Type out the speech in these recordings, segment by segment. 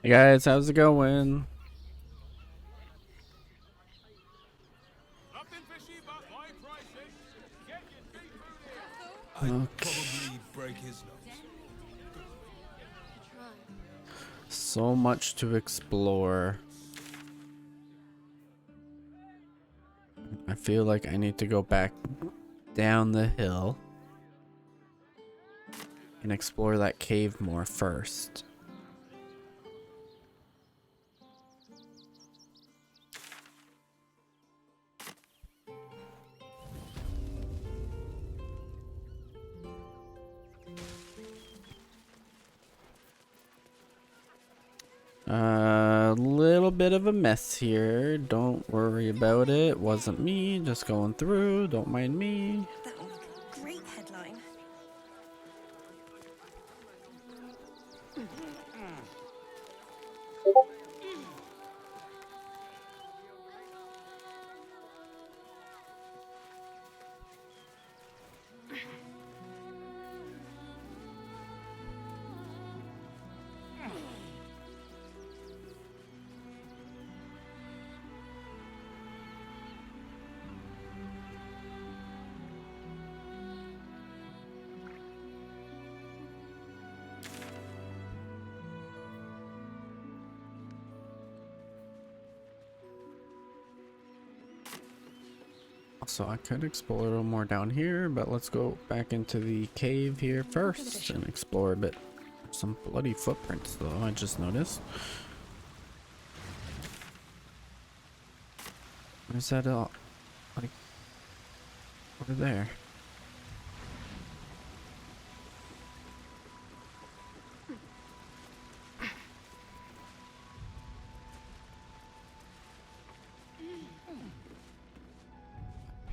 Hey guys, how's it going? I'd Okay. probably break his nose. So much to explore. I feel like I need to go back down the hill and explore that cave more first. A little bit of a mess here. Don't worry about it. Wasn't me. Just going through. Don't mind me. That would make a great headline. So I could explore a little more down here, but let's go back into the cave here first and explore a bit. Some bloody footprints though, I just noticed. Where's that like over there?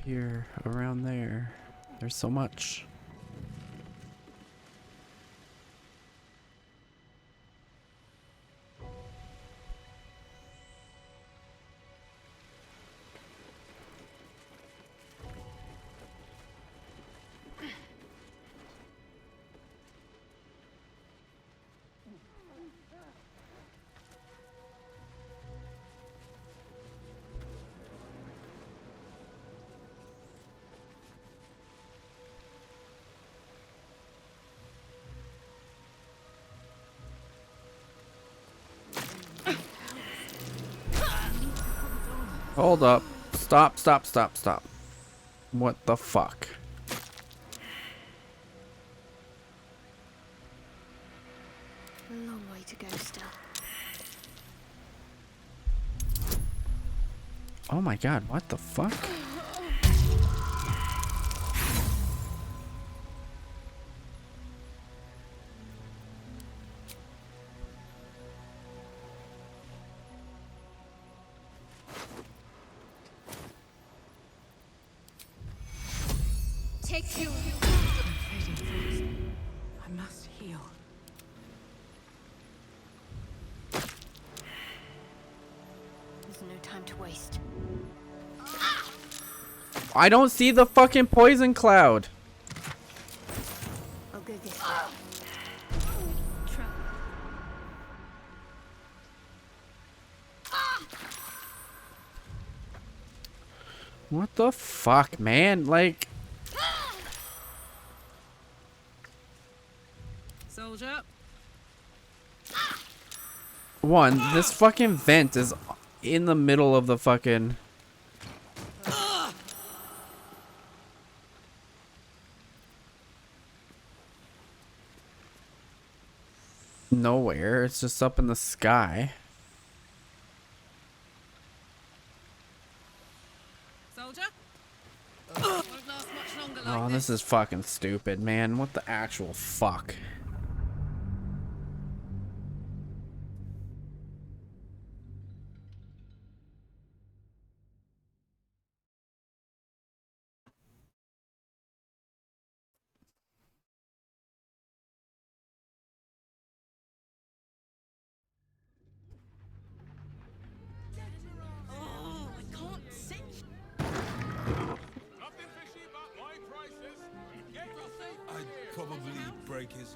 Here, around there. There's so much. Hold up. Stop, stop, stop, stop. What the fuck? A long way to go still. Oh my god, what the fuck? Take you. Fading fast. I must heal. There's no time to waste. I don't see the fucking poison cloud. I'll go this way. Try. What the fuck, man? Like, Soldier. one, this fucking vent is in the middle of the fucking... nowhere. It's just up in the sky. Soldier. Won't last much longer like Oh, this is fucking stupid, man. What the actual fuck? Oh, I can't see. I'd probably break his nose.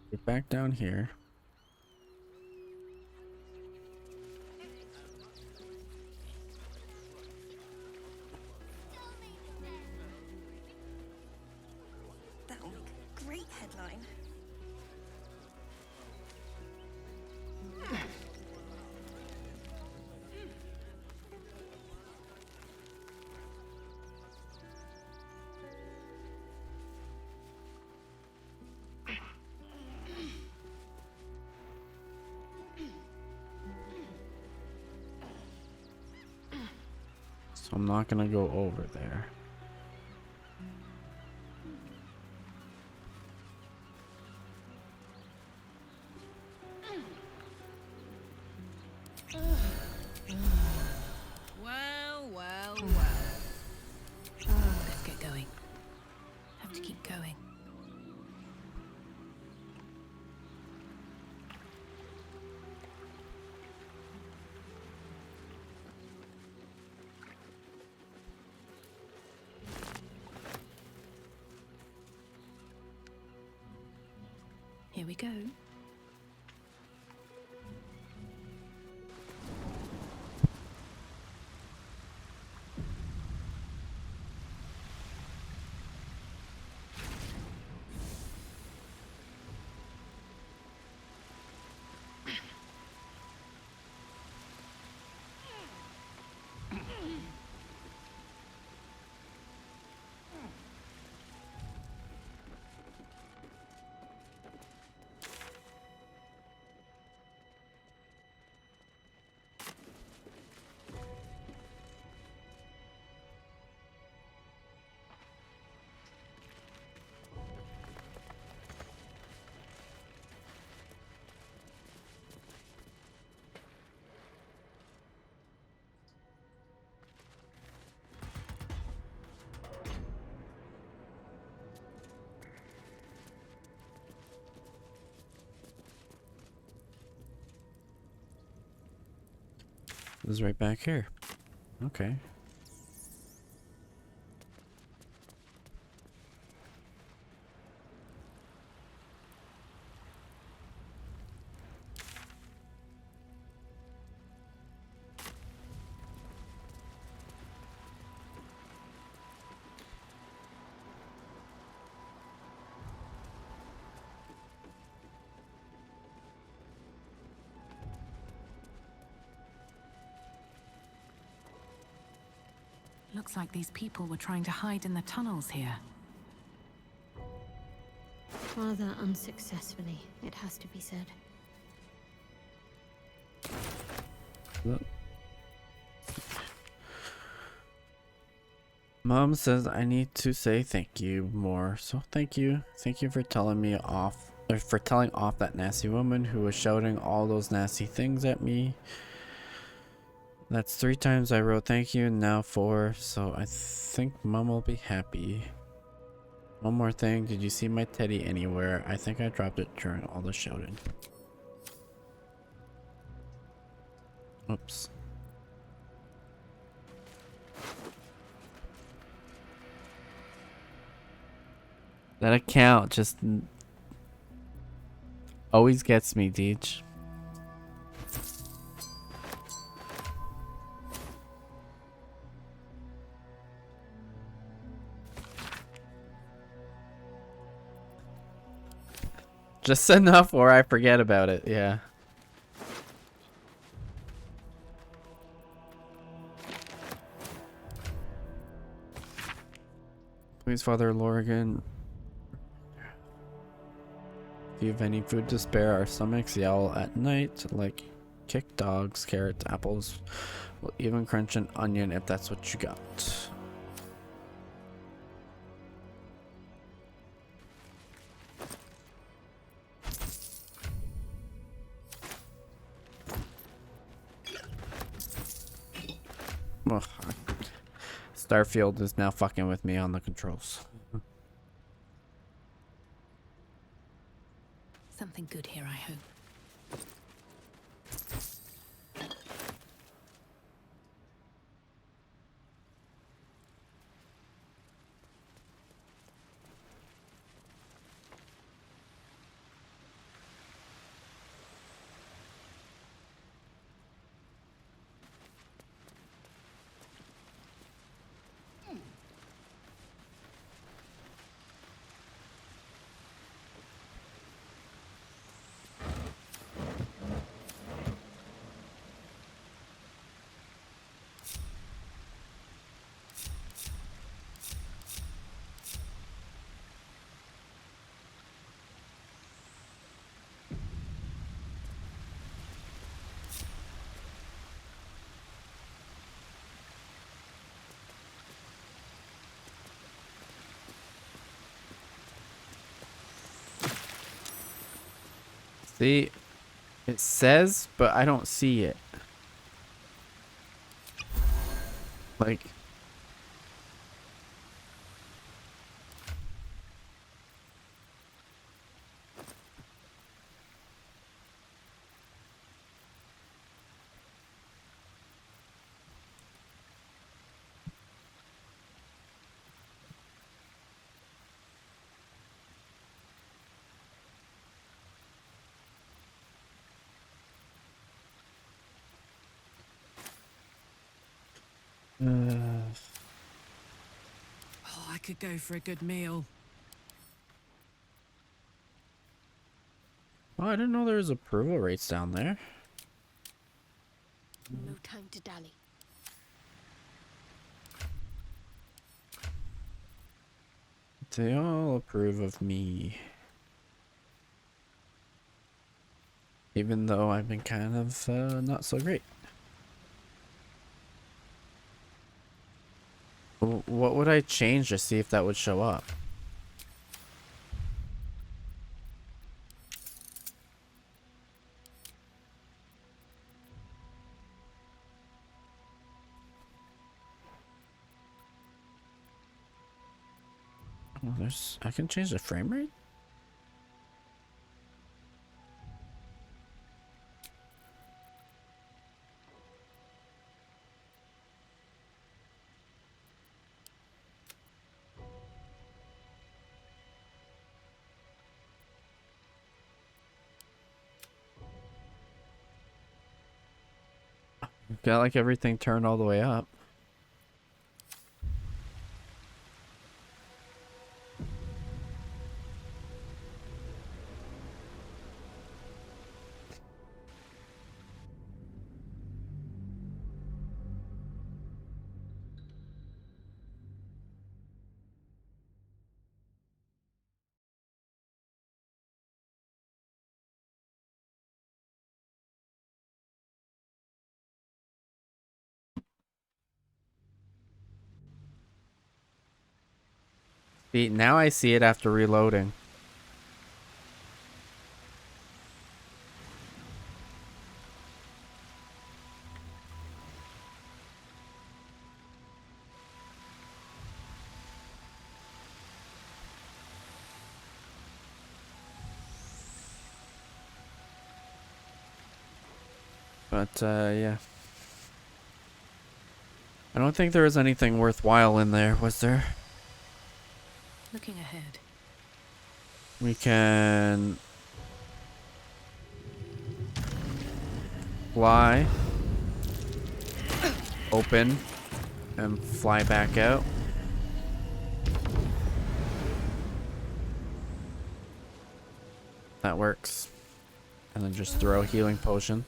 Get back down here. That'll make a great headline. So I'm not gonna go over there. Well, well, well. Let's get going. Have to keep going. Here we go. This is right back here. Okay. Looks like these people were trying to hide in the tunnels here. Rather unsuccessfully, it has to be said. Look. Mom says I need to say thank you more, so thank you. Thank you for telling me off, or for telling off that nasty woman who was shouting all those nasty things at me. That's 3 times I wrote thank you and now 4, so I think Mom will be happy. One more thing, did you see my teddy anywhere? I think I dropped it during all the shouting. Oops. That account just always gets me, Deej. Just enough or I forget about it, yeah. Please, Father Lorgan, if you have any food to spare, our stomachs yowl at night like kicked dogs, carrots, apples. We'll even crunch an onion if that's what you got. Ugh. Starfield is now fucking with me on the controls. Something good here, I hope. See, it says, but I don't see it. Like, Oh, I could go for a good meal. oh, I didn't know there was approval rates down there. No time to dally. They all approve of me. Even though I've been kind of not so great. What would I change to see if that would show up? Oh, I can change the frame rate? Got like everything turned all the way up. See, now I see it after reloading. But yeah. I don't think there was anything worthwhile in there, was there? Looking ahead. We can fly, open, and fly back out. That works. And then just throw a healing potion.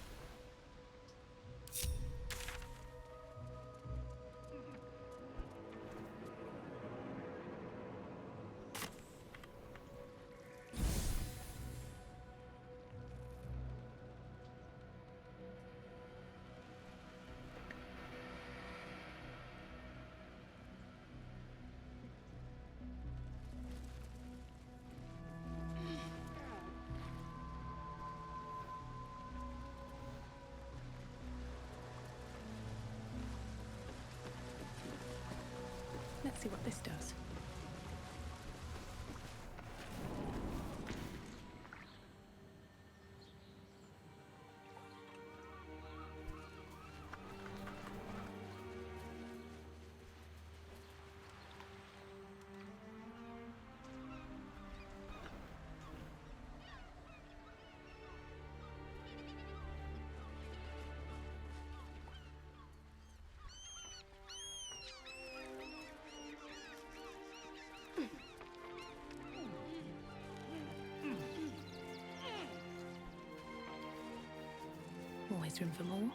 Let's see what this does. Always room for more.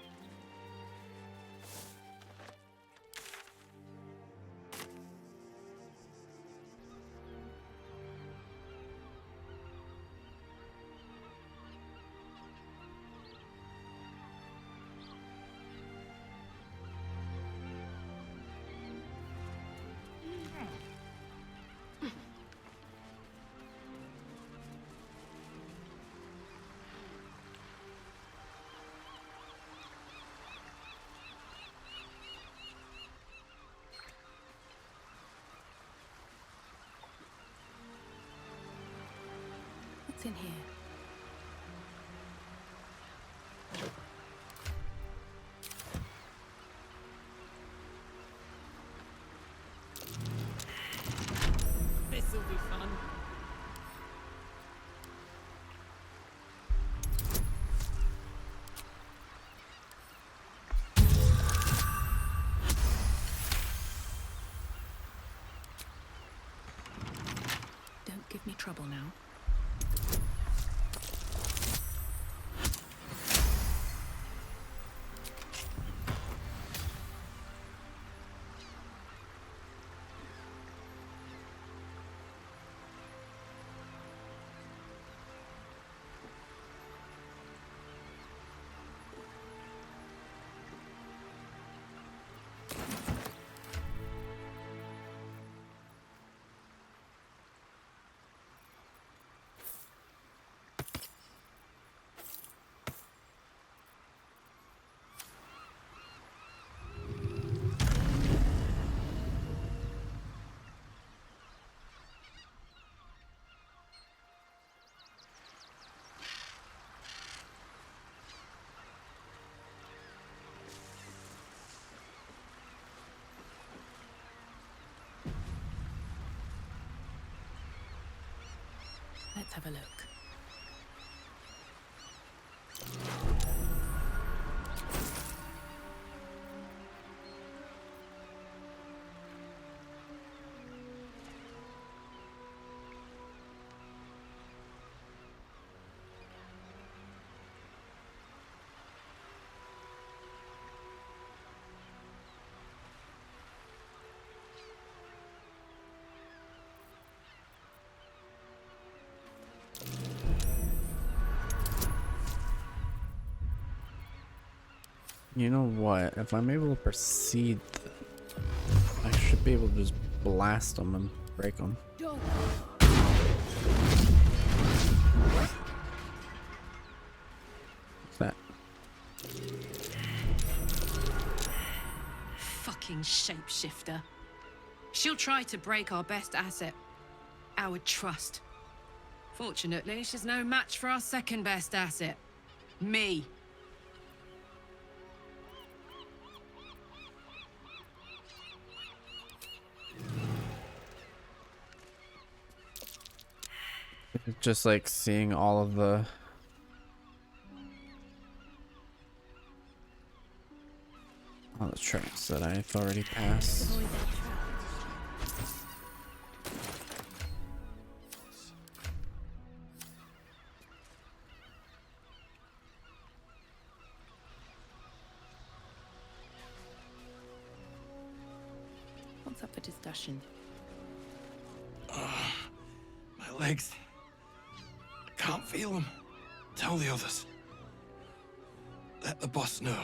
What's in here? This'll be fun. Don't give me trouble now. Let's have a look. You know what? If I'm able to proceed, I should be able to just blast them and break them. What's that? Fucking shapeshifter. She'll try to break our best asset, our trust. Fortunately, she's no match for our second best asset, me. Just like seeing all of the traps that I've already passed. Avoid their traps. What's up for discussion? My legs. I can't feel them. Tell the others. Let the boss know.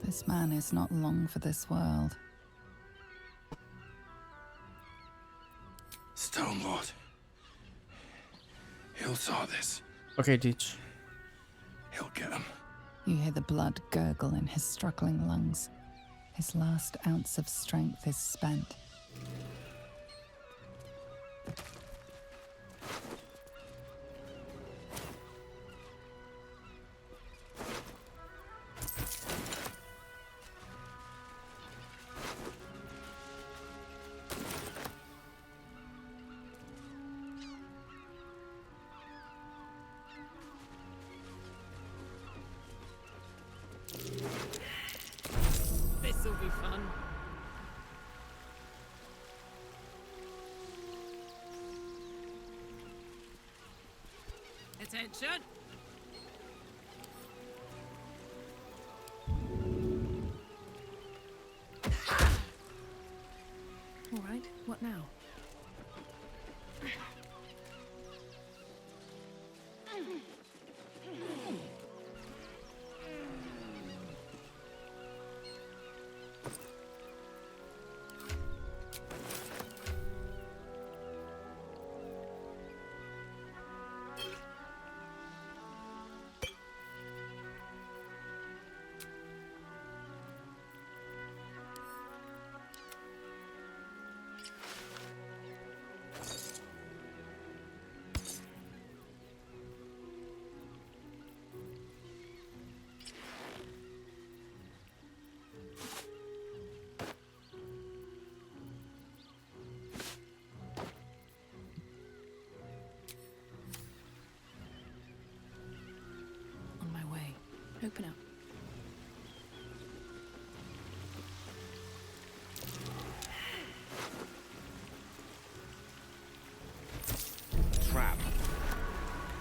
This man is not long for this world. Stone Lord. He'll saw this. Okay, Teach. He'll get him. You hear the blood gurgle in his struggling lungs. His last ounce of strength is spent. This'll be fun. Attention. All right, what now? Open up. Trap.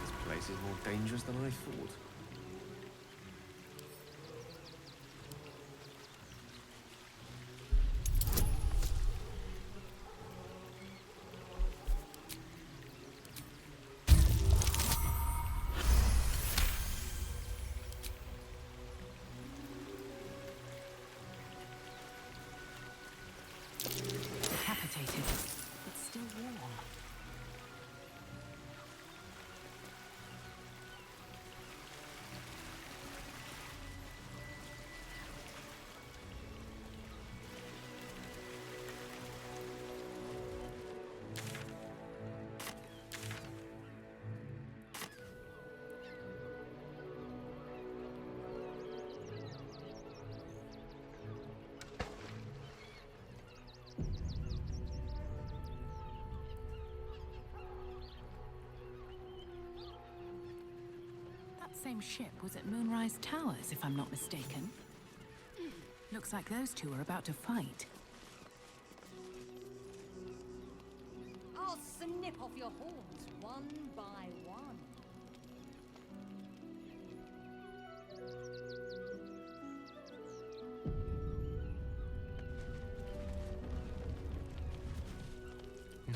This place is more dangerous than I thought. Decapitated, but still warm. That same ship was at Moonrise Towers, if I'm not mistaken. Looks like those two are about to fight. I'll snip off your horns one by one.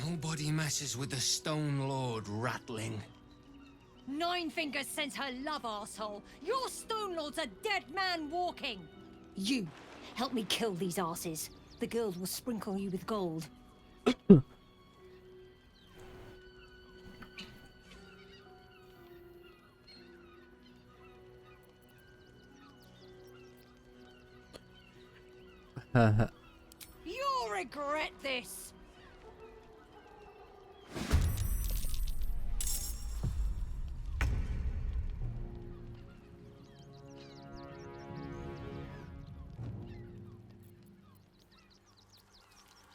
Nobody messes with the Stone Lord, Ratling. Nine Fingers sends her love, arsehole. Your Stone Lord's a dead man walking. You, help me kill these asses. The girls will sprinkle you with gold. You'll regret this.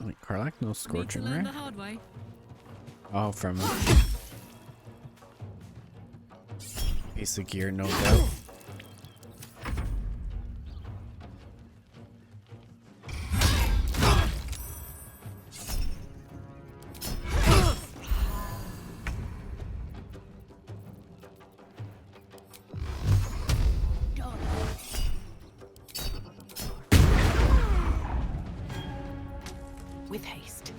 Wait, Karlach, no Need to scorching learn ray? the hard way. Oh, from piece of gear, no doubt. With haste.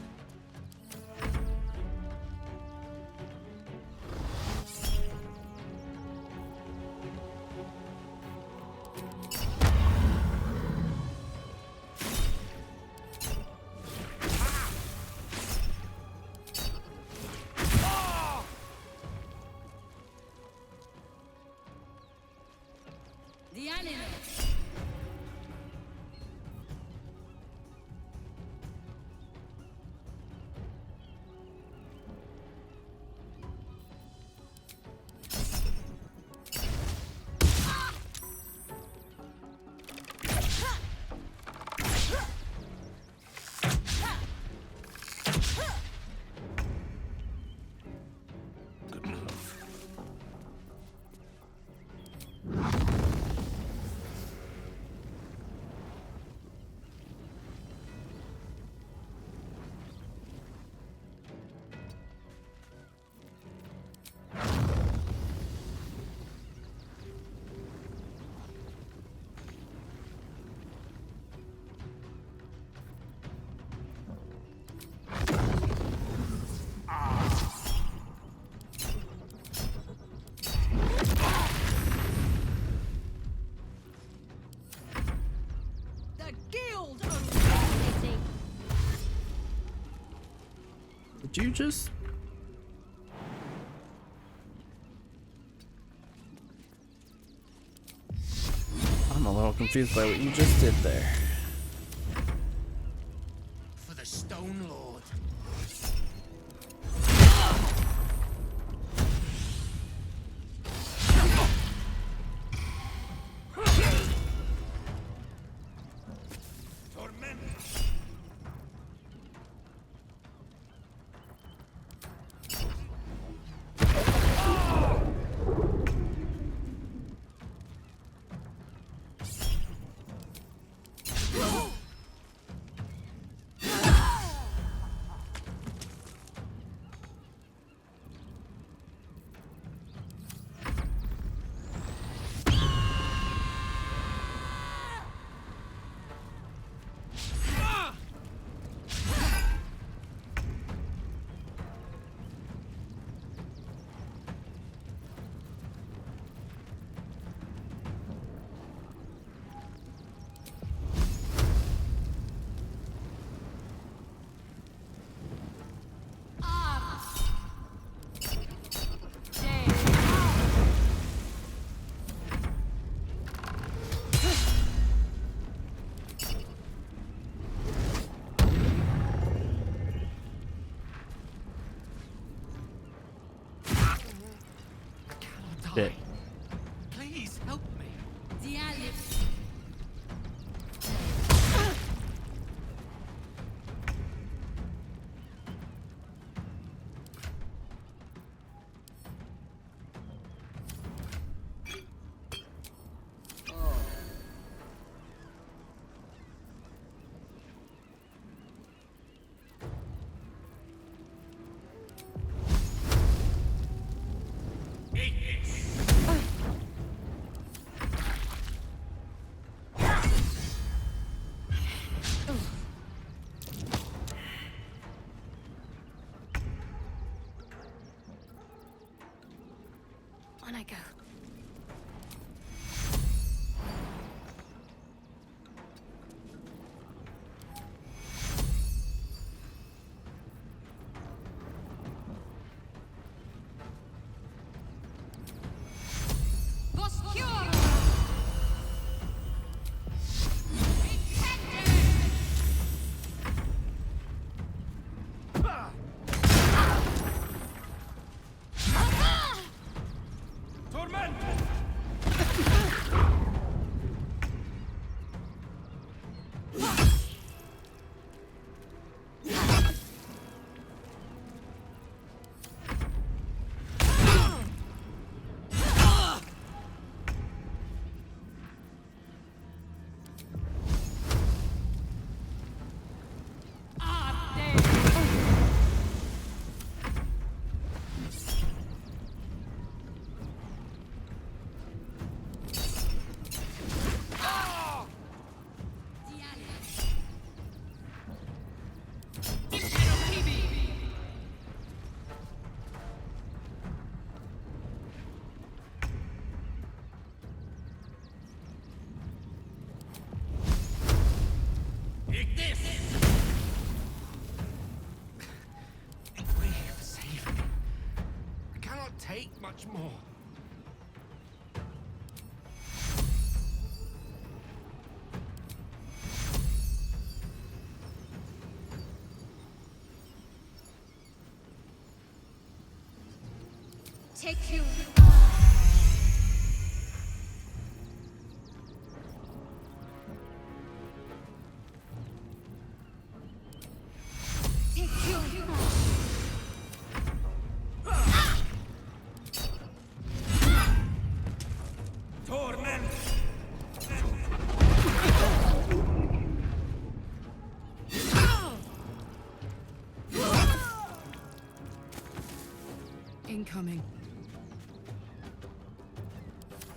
The animal. Did you just... I'm a little confused by what you just did there. For the Stone Lord. shit. Please help me. On I go. Take much more. Take you. Take you. Incoming.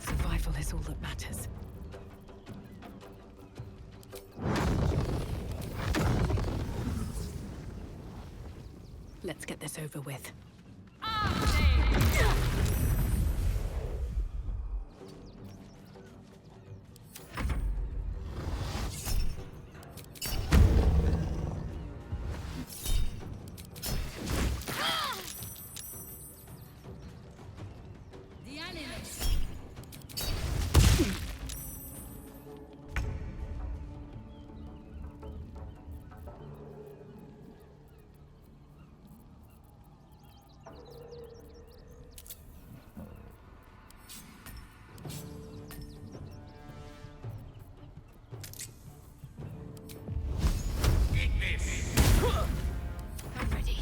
Survival is all that matters. Let's get this over with. I'm ready.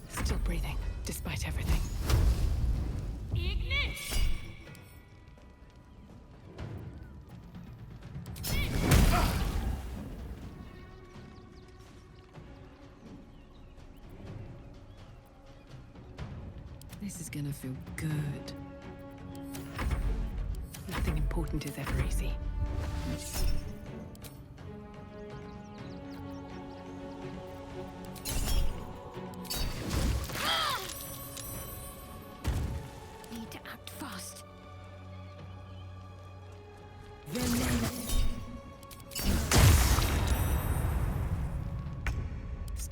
Still breathing, despite everything. This is gonna feel good. Nothing important is ever easy.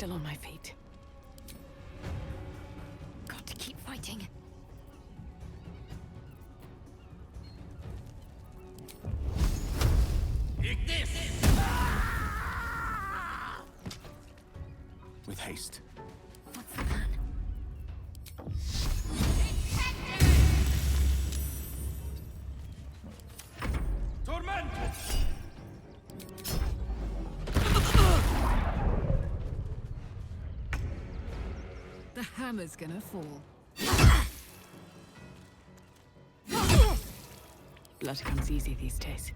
still on my feet. Got to keep fighting. With haste. What's the plan? The hammer's gonna fall. Blood comes easy these days.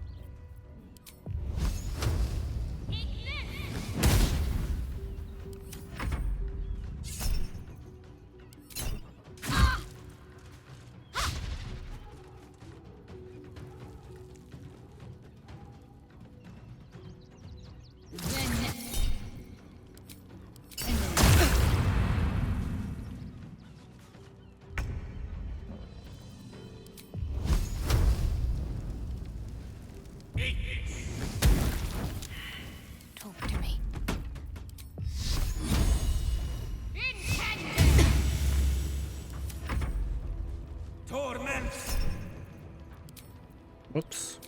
Talk to me. Whoops.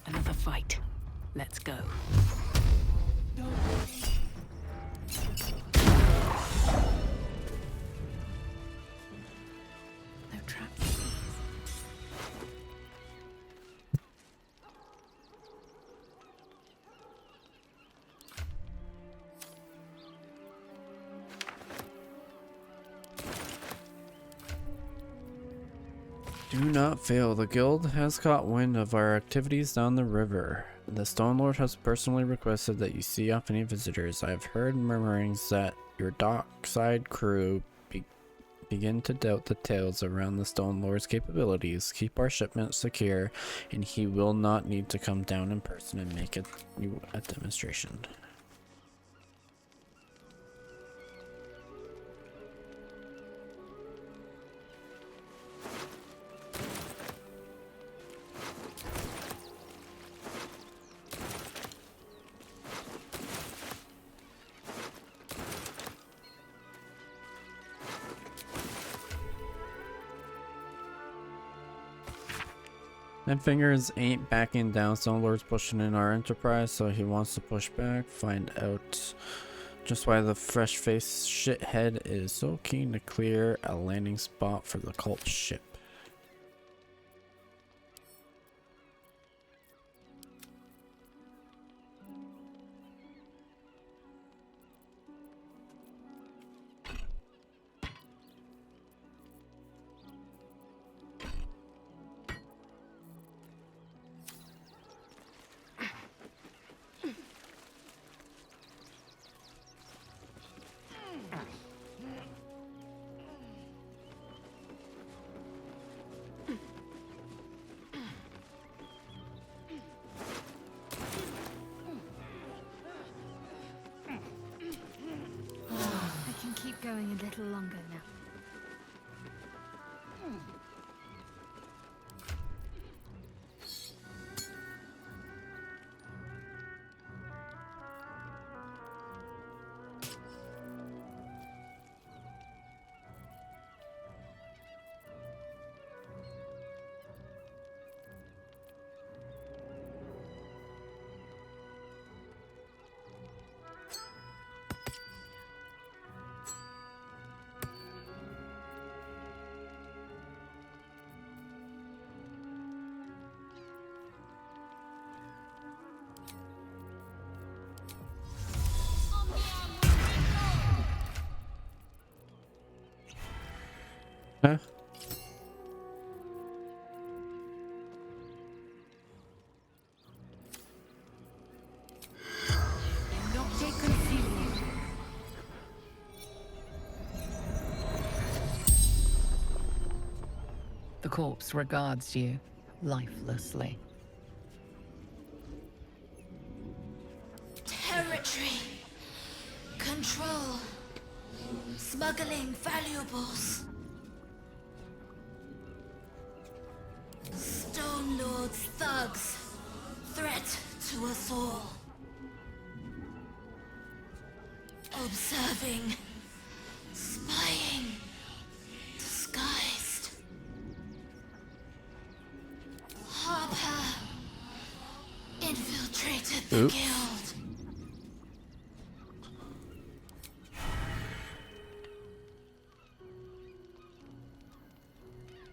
Another fight. Let's go. No traps. Do not fail. The guild has caught wind of our activities down the river. The Stone Lord has personally requested that you see off any visitors. I have heard murmurings that your dockside crew begin to doubt the tales around the Stone Lord's capabilities. Keep our shipment secure, and he will not need to come down in person and make you a demonstration. And Fingers ain't backing down. Stone Lord's pushing in our enterprise, so he wants to push back. Find out just why the fresh-faced shithead is so keen to clear a landing spot for the cult ship. Keep going a little longer now. Huh? The corpse regards you lifelessly. Territory. smuggling valuables. Stone Lord's thugs. Threat to us all. Observing. Spying. Disguised. Harper. Infiltrated the Oops. guild.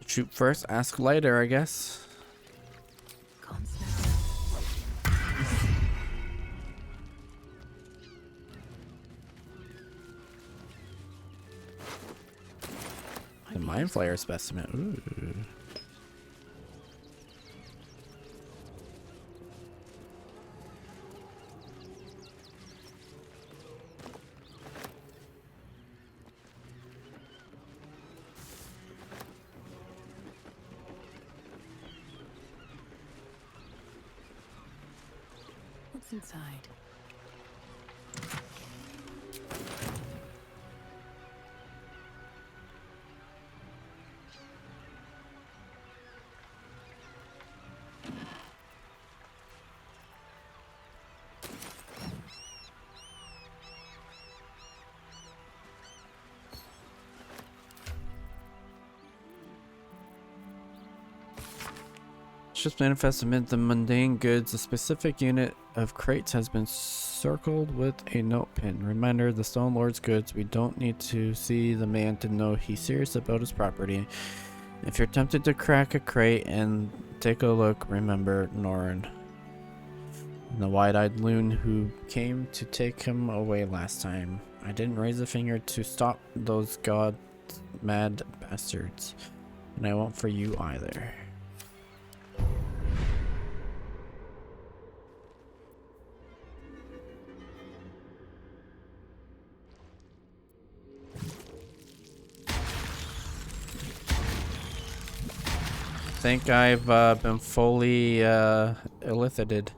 Shoot first, ask later, I guess. The Mind Flayer specimen. Ooh. What's inside? Ships manifest amid the mundane goods. A specific unit of crates has been circled with a note pin. Reminder, the Stone Lord's goods. We don't need to see the man to know he's serious about his property. If you're tempted to crack a crate and take a look, remember Norin, the wide-eyed loon who came to take him away last time. I didn't raise a finger to stop those god-mad bastards, and I won't for you either. I think I've been fully elicited.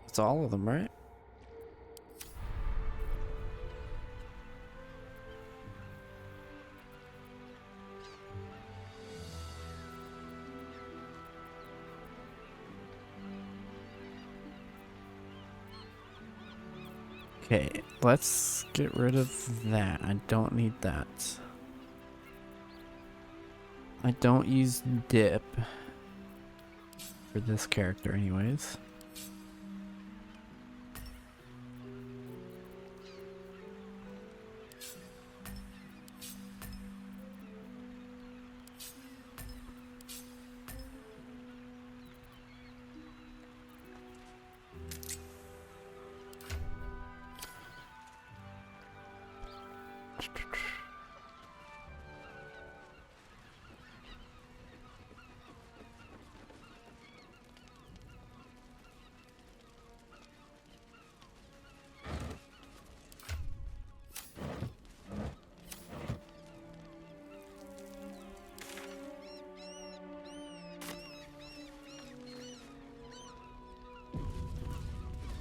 It's all of them, right? Okay, let's get rid of that. I don't need that. I don't use dip for this character anyways.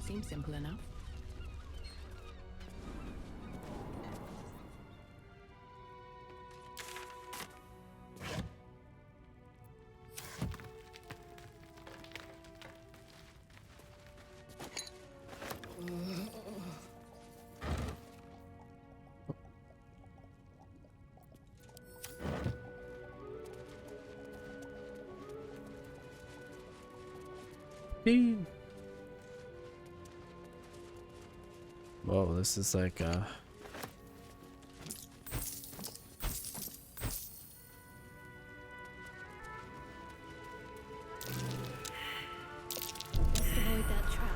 Seems simple enough. Beep. Whoa, this is like Let's avoid that trap.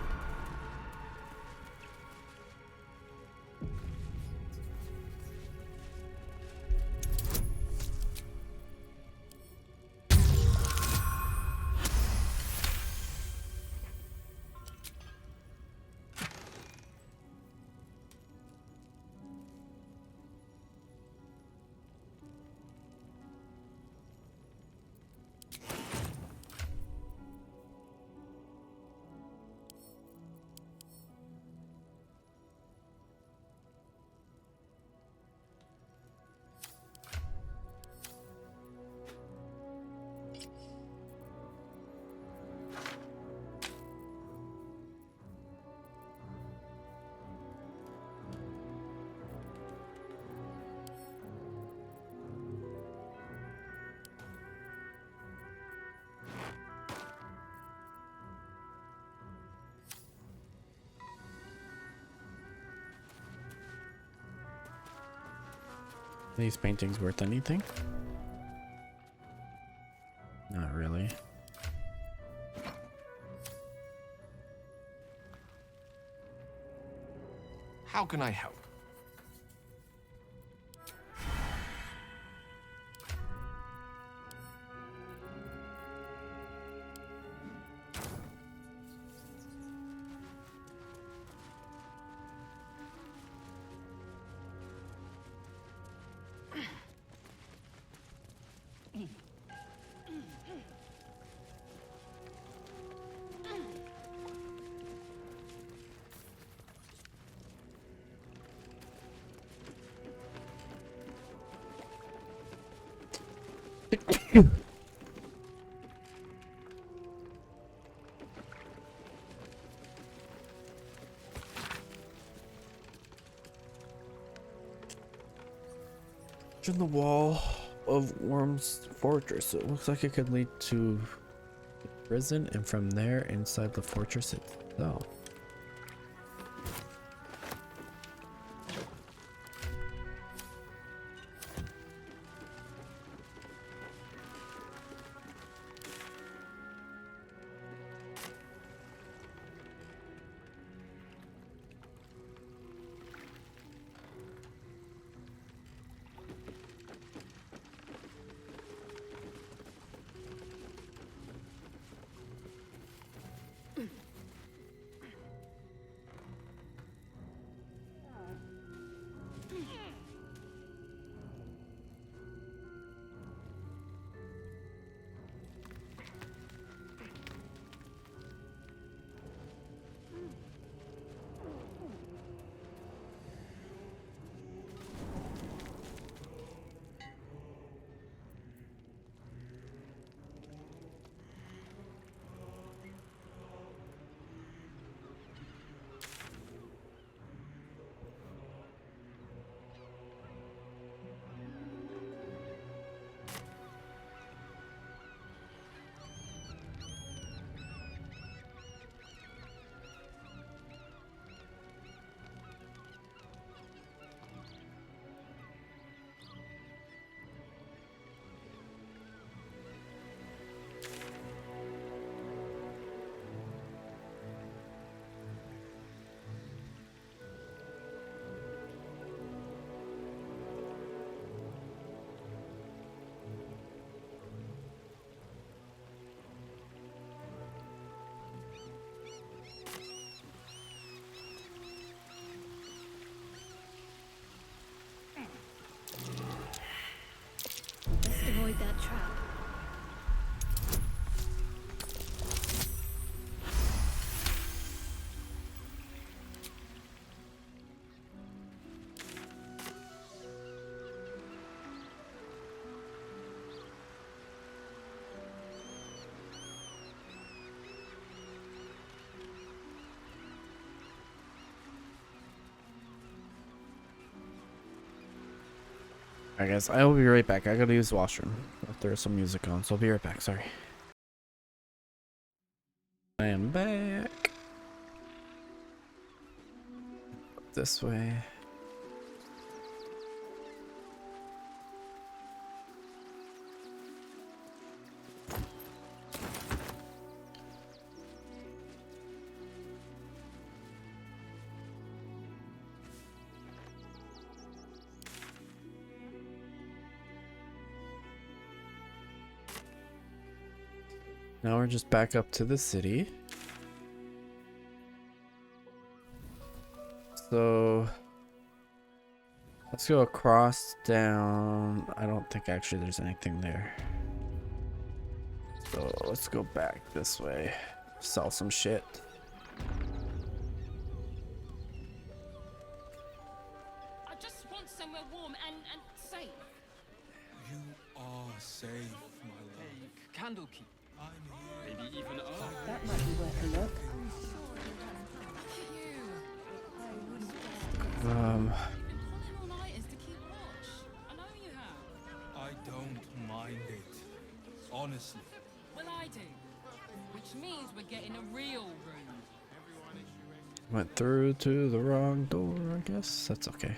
These paintings worth anything? Not really. How can I help? In the wall of Worm's fortress. It looks like it could lead to the prison, and from there inside the fortress itself. Best avoid that trap. Alright guys, I will be right back. I gotta use the washroom. There's some music on, so I'll be right back, sorry. I am back. This way. Now we're just back up to the city. So let's go across down. I don't think actually there's anything there. So let's go back this way. Sell some shit. I just want somewhere warm and safe. You are safe, my love. Candlekeep. I'm here. Maybe even That might be worth a look. I don't mind it. Honestly. Well, I do. Which means we're getting a real room. Went through to the wrong door, I guess. That's okay.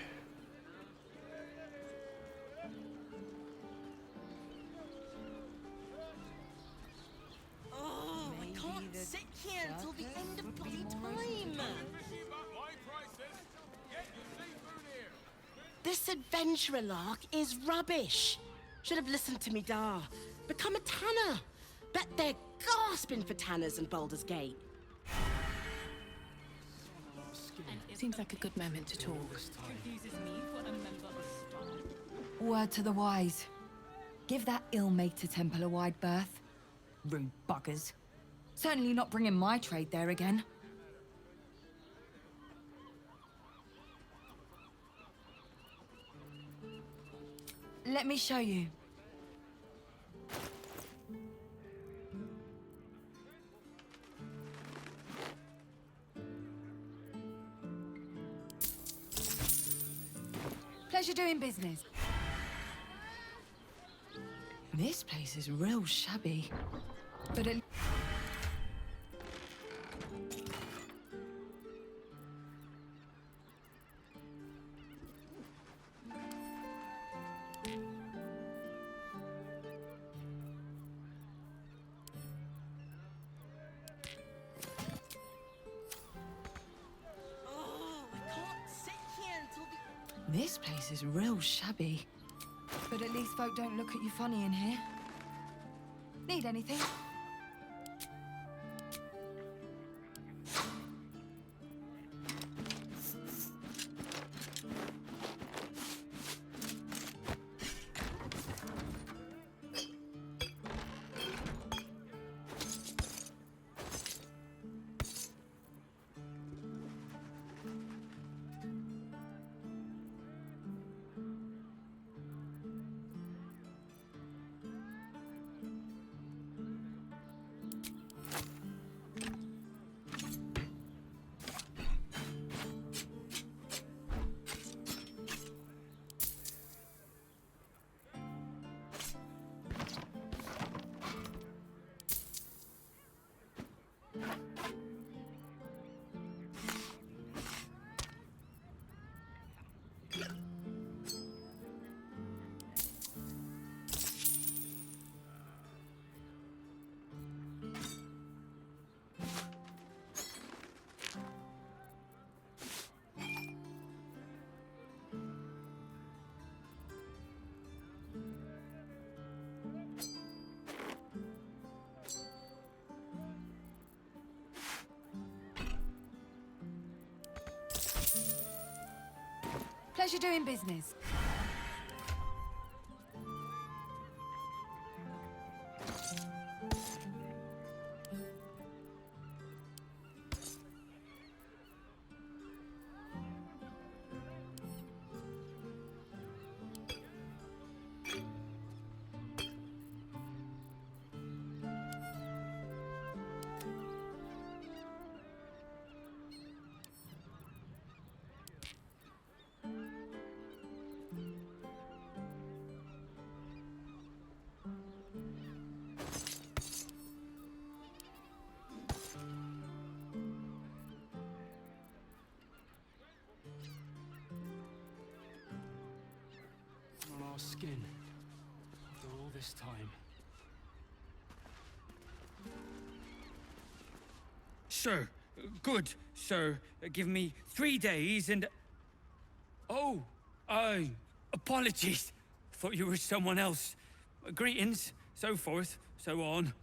adventurer lark is rubbish. Should have listened to me, da. Become a tanner. Bet they're gasping for tanners in Baldur's Gate. Seems like a good moment to talk. Confuses me for a member of staff. Word to the wise. Give that ill-mated temple a wide berth. Rude buggers. Certainly not bringing my trade there again. Let me show you. Pleasure doing business. This place is real shabby. But at This place is real shabby. But at least folk don't look at you funny in here. Need anything? Pleasure doing business. On our skin. After all this time. Sir, good, sir. Give me 3 days and... Oh, apologies. Thought you were someone else. Greetings, so forth, so on.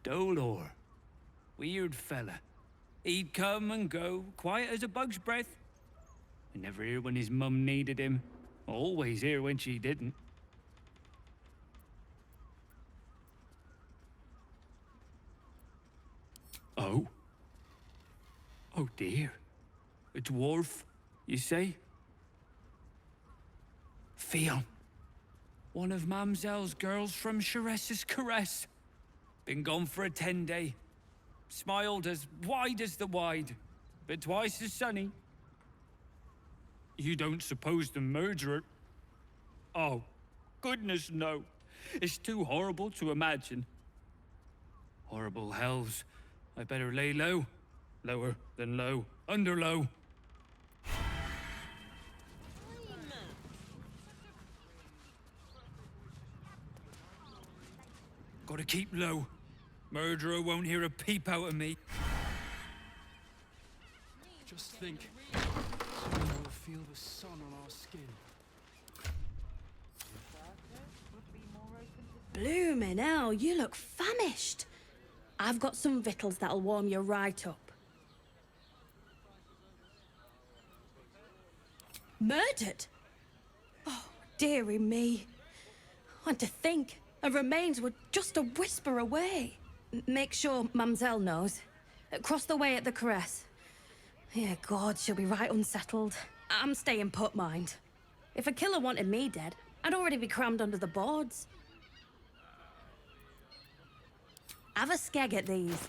Dolor. Weird fella. He'd come and go, quiet as a bug's breath. Never here when his mum needed him. Always here when she didn't. Oh? Oh dear. A dwarf, you say? Fion. One of Mamselle's girls from Sharess's Caress. Been gone for a 10-day. Smiled as wide as the wide, but twice as sunny. You don't suppose the murderer... Oh, goodness no. It's too horrible to imagine. Horrible hells. I better lay low. Lower than low. Under low. Gotta keep low. Murderer won't hear a peep out of me. Just think, soon we'll feel the sun on our skin. Bloomin' hell, you look famished. I've got some victuals that'll warm you right up. Murdered? Oh, dearie me. And to think, her remains were just a whisper away. Make sure Mamselle knows. Across the way at the caress. Yeah, God, she'll be right unsettled. I'm staying put, mind. If a killer wanted me dead, I'd already be crammed under the boards. Have a skeg at these.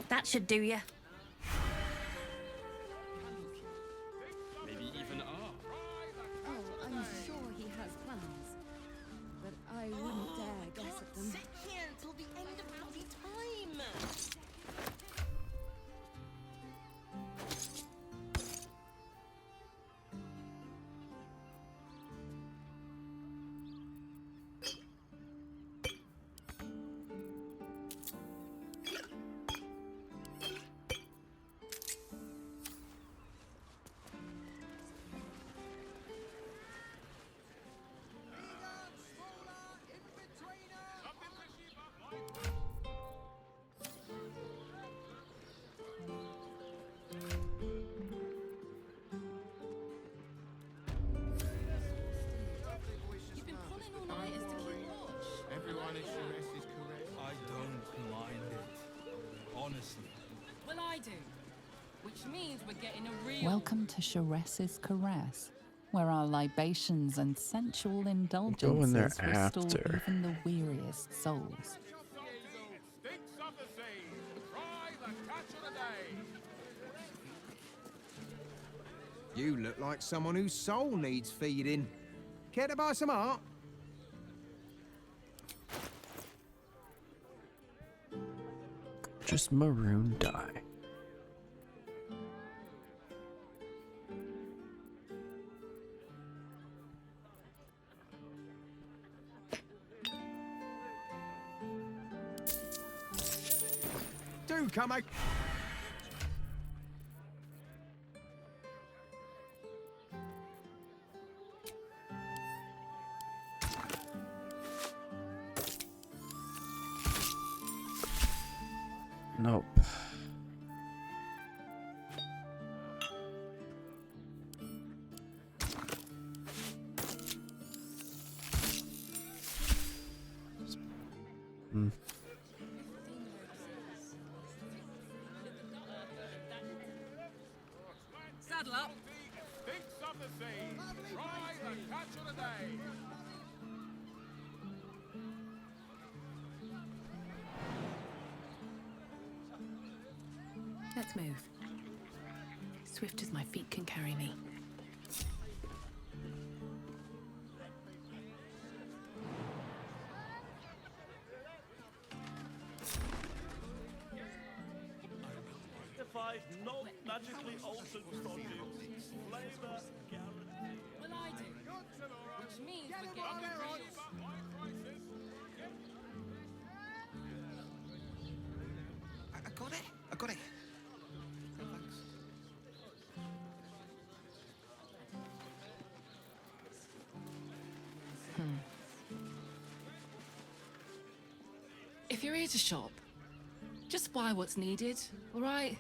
That should do ya. Maybe even are. Oh, I'm sure he has plans. But I wouldn't dare guess at them. Sit here until the end of bloody time. You've been pulling all nighters to keep watch. Everyone is correct. I don't mind it. Honestly. Well, I do. Which means we're getting a real... Welcome to Sharess's Caress, where our libations and sensual there indulgences restore after. even the weariest souls. Stinks of the sea. Try the catch of the day. You look like someone whose soul needs feeding. Care to buy some art? Just maroon dye. Do come out. Nope. Saddle up. Stinks of the sea. Try the catch of the day. Let's move. Swift as my feet can carry me. Not magically altered produce. Flavor guaranteed. Well, I do. Which means we're getting a real... I got it. I got it. Thanks. If you're here to shop, just buy what's needed, all right?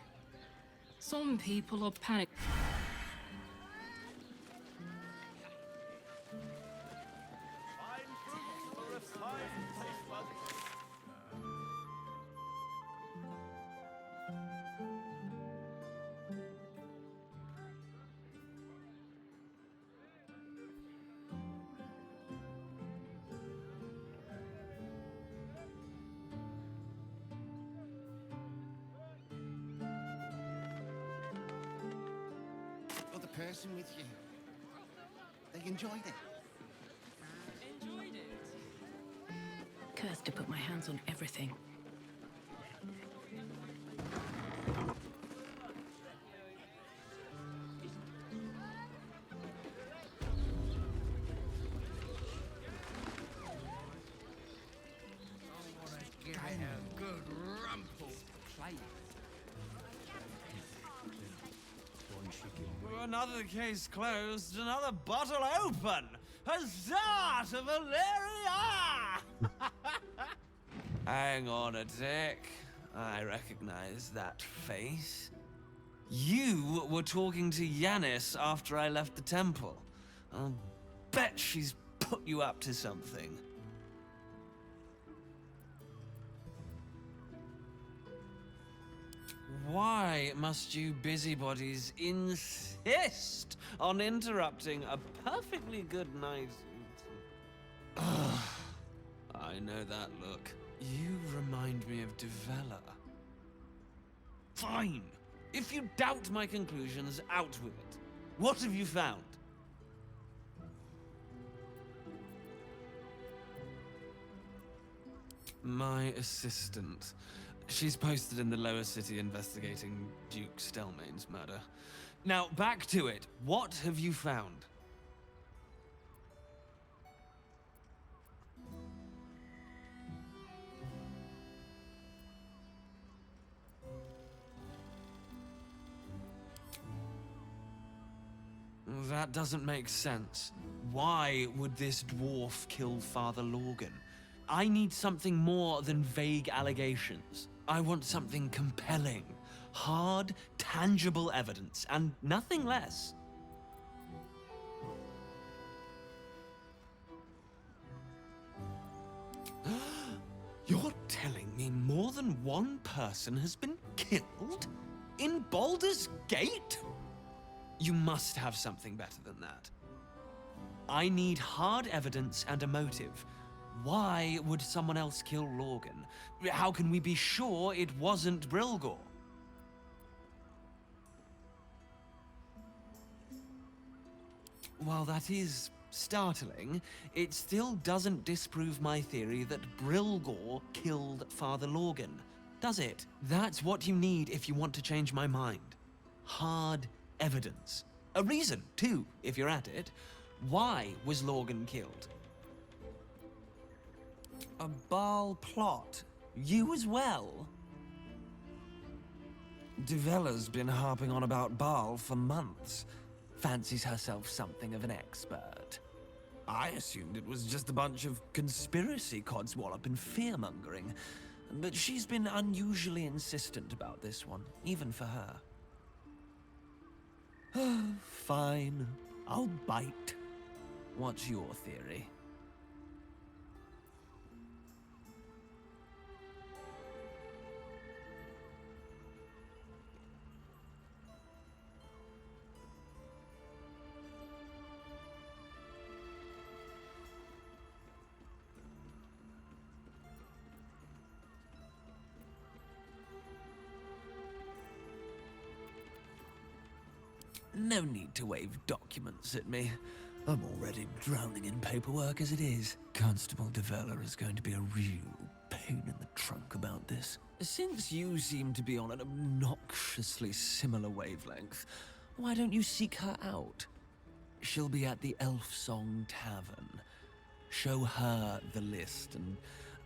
Some people are panic. Fine fruits for a fine taste bud. Got the person with you. They enjoyed it. Enjoyed it. Cursed to put my hands on everything. Another case closed, another bottle open! Huzzah to Valeria! Hang on a tick. I recognize that face. You were talking to Yanis after I left the temple. I'll bet she's put you up to something. Why must you busybodies insist on interrupting a perfectly good night? Ugh, I know that look. You remind me of Devella. Fine. If you doubt my conclusions, out with it. What have you found? My assistant. She's posted in the lower city investigating Duke Stelmane's murder. Now, back to it. What have you found? That doesn't make sense. Why would this dwarf kill Father Lorgan? I need something more than vague allegations. I want something compelling, hard, tangible evidence, and nothing less. You're telling me more than one person has been killed? In Baldur's Gate? You must have something better than that. I need hard evidence and a motive. Why would someone else kill Lorgan? How can we be sure it wasn't Brilgor? While that is startling, it still doesn't disprove my theory that Brilgor killed Father Lorgan, does it? That's what you need if you want to change my mind. Hard evidence. A reason, too, if you're at it. Why was Lorgan killed? A Baal plot? You as well? Devella's been harping on about Baal for months. Fancies herself something of an expert. I assumed it was just a bunch of conspiracy codswallop and fear-mongering. But she's been unusually insistent about this one, even for her. Fine, I'll bite. What's your theory? No need to wave documents at me. I'm already drowning in paperwork as it is. Constable Devella is going to be a real pain in the trunk about this. Since you seem to be on an obnoxiously similar wavelength, why don't you seek her out? She'll be at the Elf Song Tavern. Show her the list, and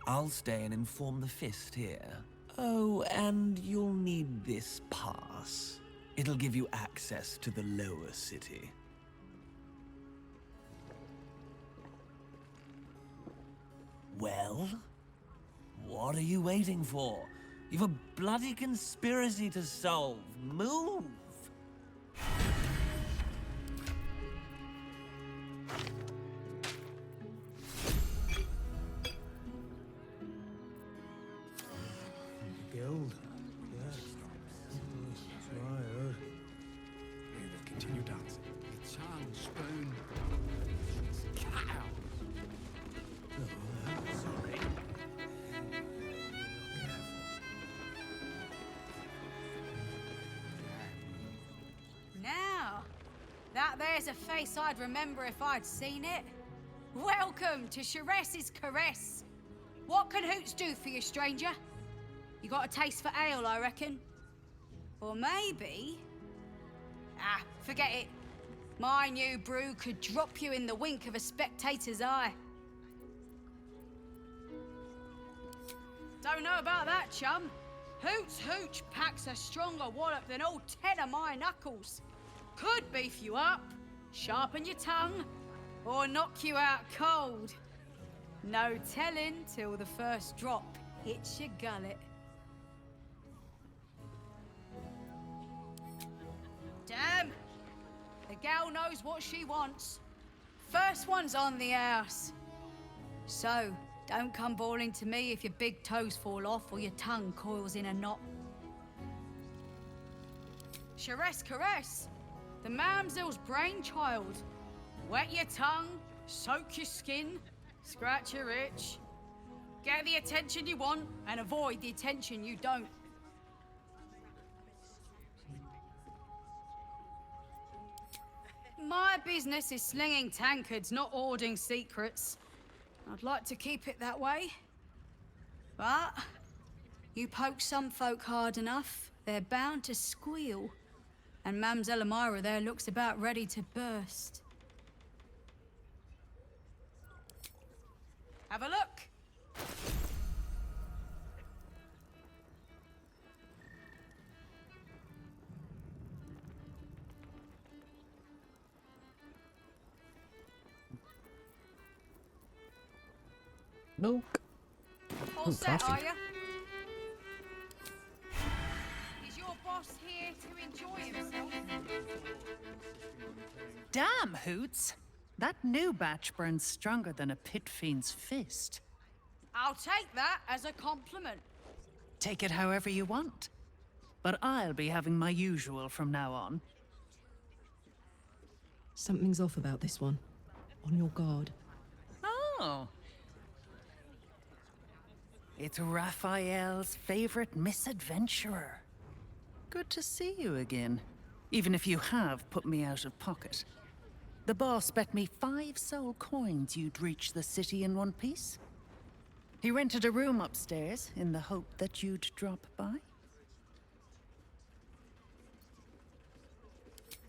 I'll stay and inform the Fist here. Oh, and you'll need this pass. It'll give you access to the lower city. Well? What are you waiting for? You've a bloody conspiracy to solve. Move! Guild. Yes. Right. We will continue dancing. It's on spoon. Cow. Sorry. Now, that there's a face I'd remember if I'd seen it. Welcome to Sharess's Caress. What can Hoots do for you, stranger? You got a taste for ale, I reckon? Or maybe... Ah, forget it. My new brew could drop you in the wink of a spectator's eye. Don't know about that, chum. Hoots Hooch packs a stronger wallop than all 10 of my knuckles. Could beef you up, sharpen your tongue, or knock you out cold. No telling till the first drop hits your gullet. Damn! The gal knows what she wants. First one's on the house. So, don't come bawling to me if your big toes fall off or your tongue coils in a knot. Charesse caress, the mamsel's brainchild. Wet your tongue, soak your skin, scratch your itch. Get the attention you want and avoid the attention you don't. My business is slinging tankards, not hoarding secrets. I'd like to keep it that way. But you poke some folk hard enough, they're bound to squeal. And Mamselle Amira there looks about ready to burst. Have a look. Milk. All Ooh, set, coffee. are you? Is your boss here to enjoy himself? Damn, Hoots! That new batch burns stronger than a pit fiend's fist. I'll take that as a compliment. Take it however you want. But I'll be having my usual from now on. Something's off about this one. On your guard. Oh. It's Raphael's favorite misadventurer. Good to see you again. Even if you have put me out of pocket. The boss bet me 5 soul coins you'd reach the city in one piece. He rented a room upstairs in the hope that you'd drop by.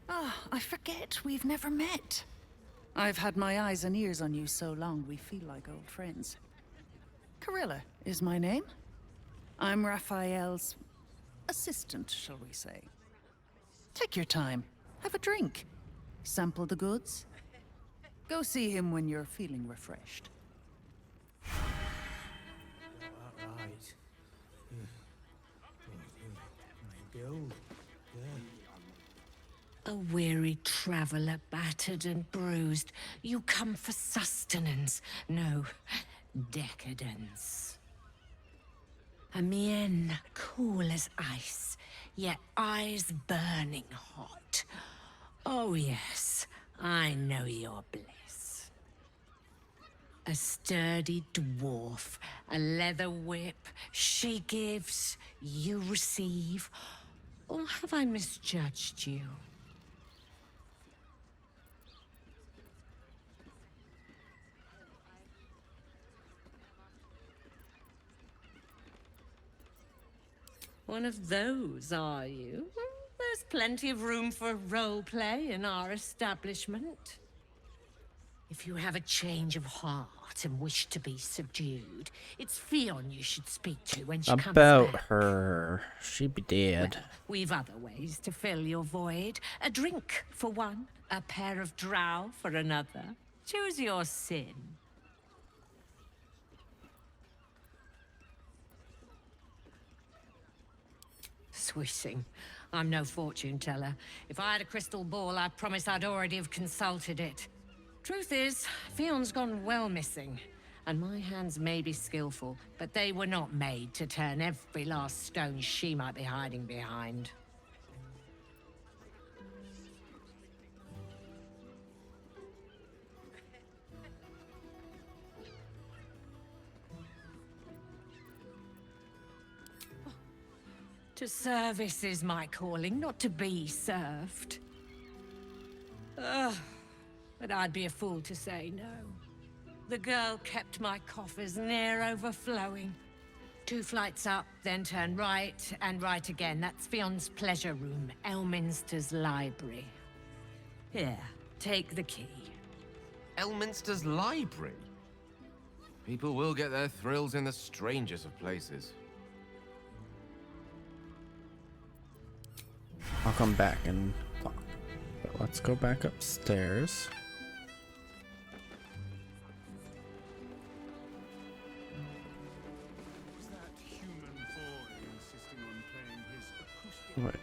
Ah, I forget we've never met. I've had my eyes and ears on you so long we feel like old friends. Carilla is my name. I'm Raphael's assistant, shall we say. Take your time. Have a drink. Sample the goods. Go see him when you're feeling refreshed. Right. Gold. A weary traveller, battered and bruised, you come for sustenance, no, decadence. A mien cool as ice, yet eyes burning hot. Oh yes, I know your bliss. A sturdy dwarf, a leather whip, she gives, you receive. Or have I misjudged you? One of those, are you? There's plenty of room for role play in our establishment. If you have a change of heart and wish to be subdued, it's Fionn you should speak to when she comes About back. her. She'd be dead. Well, we've other ways to fill your void. A drink for one, a pair of drow for another. Choose your sin. Swishing. I'm no fortune teller. If I had a crystal ball, I promise I'd already have consulted it. Truth is, Fionn's gone well missing. And my hands may be skillful, but they were not made to turn every last stone she might be hiding behind. To service is my calling, not to be served. Ugh, but I'd be a fool to say no. The girl kept my coffers near overflowing. 2 flights up, then turn right, and right again. That's Fionn's pleasure room, Elminster's library. Here, take the key. Elminster's library? People will get their thrills in the strangest of places. I'll come back and talk. But let's go back upstairs. Wait.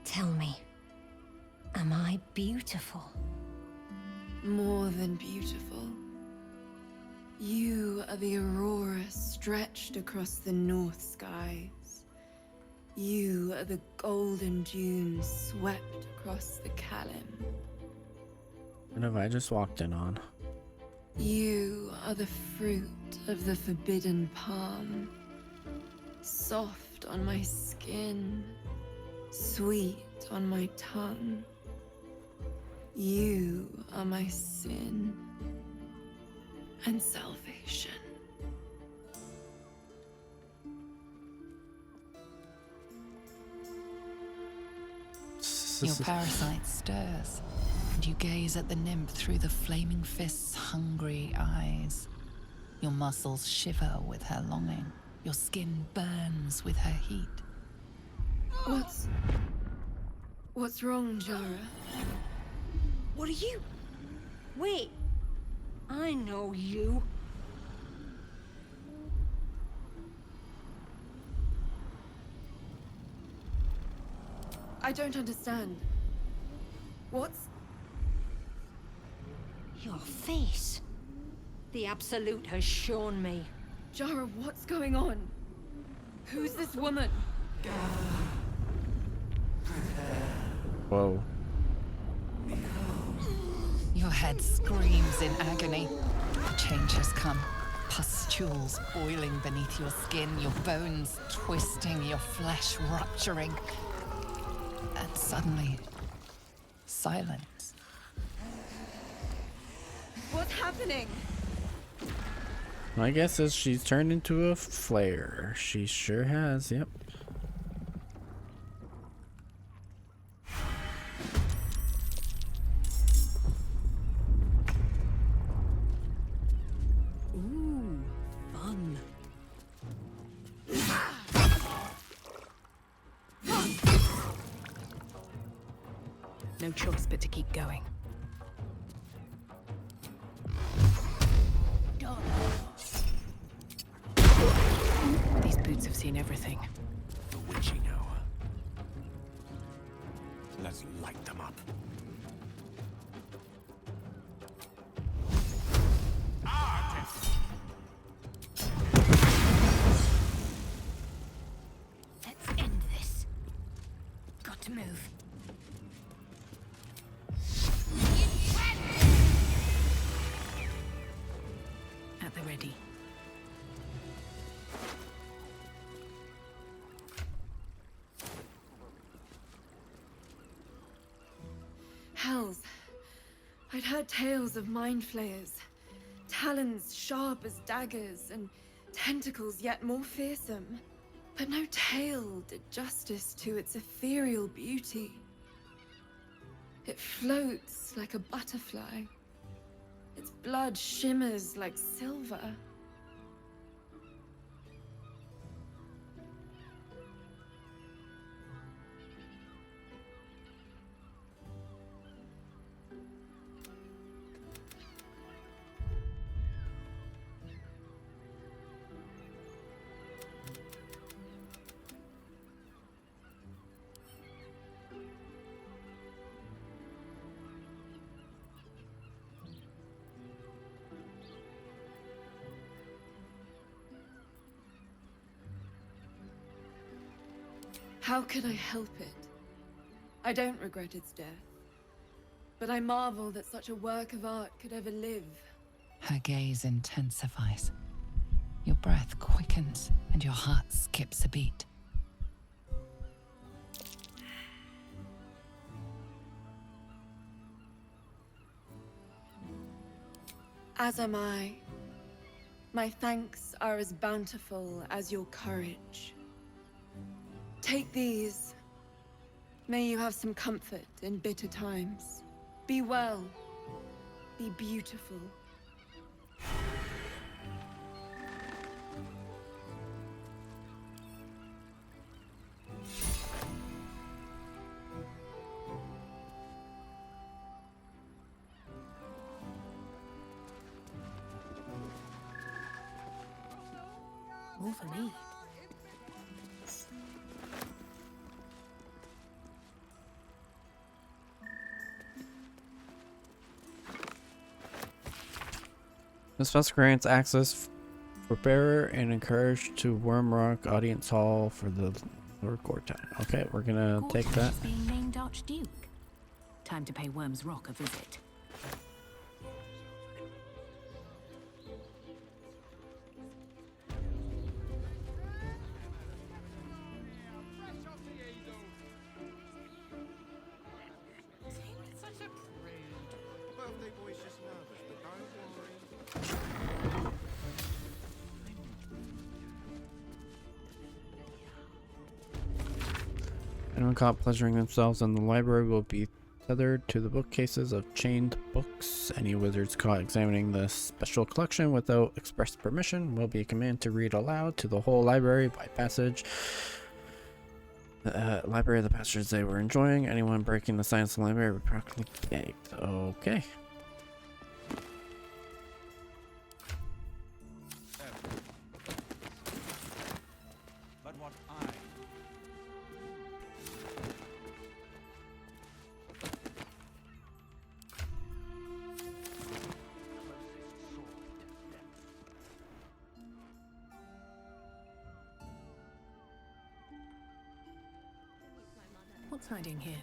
Tell me, am I beautiful? More than beautiful. You are the aurora stretched across the north skies. You are the golden dunes swept across the Kalim. What have I just walked in on? You are the fruit of the forbidden palm. Soft on my skin, sweet on my tongue. You are my sin and salvation. Your parasite stirs, and you gaze at the nymph through the flaming fist's hungry eyes. Your muscles shiver with her longing. Your skin burns with her heat. What's wrong, Jara? What are you? Wait, I know you. I don't understand. What's... Your face. The Absolute has shown me. Jara, what's going on? Who's this woman? Whoa. Your head screams in agony. Change has come. Pustules boiling beneath your skin, your bones twisting, your flesh rupturing. And suddenly, silence. What's happening? My guess is she's turned into a flare. She sure has, yep. Ooh, fun. No choice but to keep going. These boots have seen everything. The witching hour. Let's light them up. Let's end this. Got to move. At the ready. Hells. I'd heard tales of mind flayers. Talons sharp as daggers and tentacles yet more fearsome. But no tale did justice to its ethereal beauty. It floats like a butterfly. Its blood shimmers like silver. How could I help it? I don't regret its death. But I marvel that such a work of art could ever live. Her gaze intensifies. Your breath quickens and your heart skips a beat. As am I. My thanks are as bountiful as your courage. Take these. May you have some comfort in bitter times. Be well. Be beautiful. All for me. This fest grants access for bearer and encouraged to Wormrock Audience Hall for the Lord Gorton. Okay, we're gonna take that. Is being named Archduke. Time to pay Worm's Rock a visit. Anyone caught pleasuring themselves in the library will be tethered to the bookcases of chained books. Any wizards caught examining the special collection without express permission will be commanded to read aloud to the whole library by passage. Library of the passages they were enjoying. Anyone breaking the silence of the library will be practically gagged. Okay. But what I What's hiding here?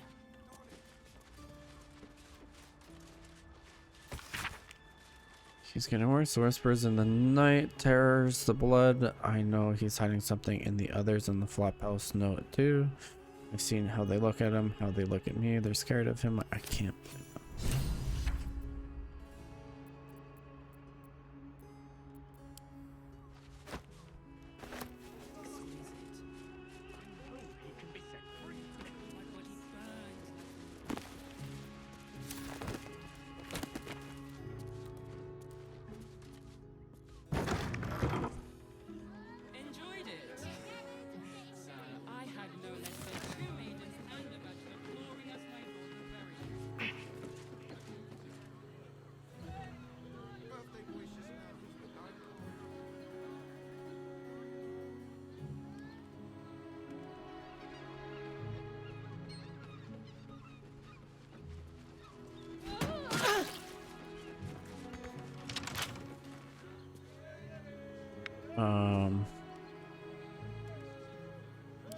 He's getting worse. The whispers in the night, terrors the blood. I know he's hiding something in the others, and the Flophouse know it too. I've seen how they look at him, how they look at me. They're scared of him. I can't blame them. Enjoyed it. So, I had no less than 2 maidens and a bachelor glorying as my daughter perished.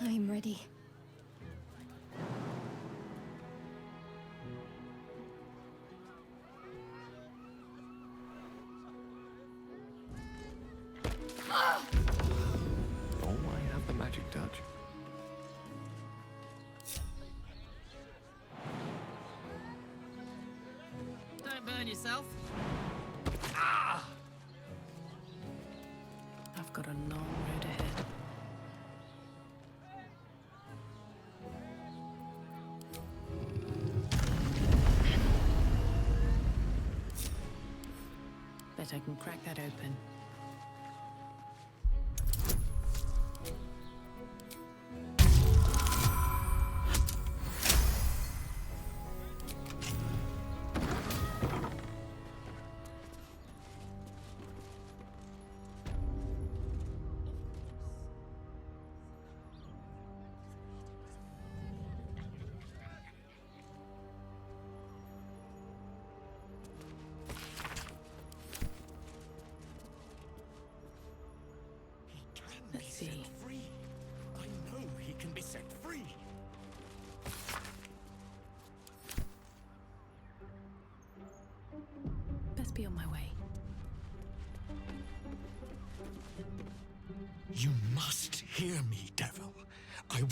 I'm ready. Oh, I have the magic touch. Don't burn yourself. I've got a long road ahead. Bet I can crack that open.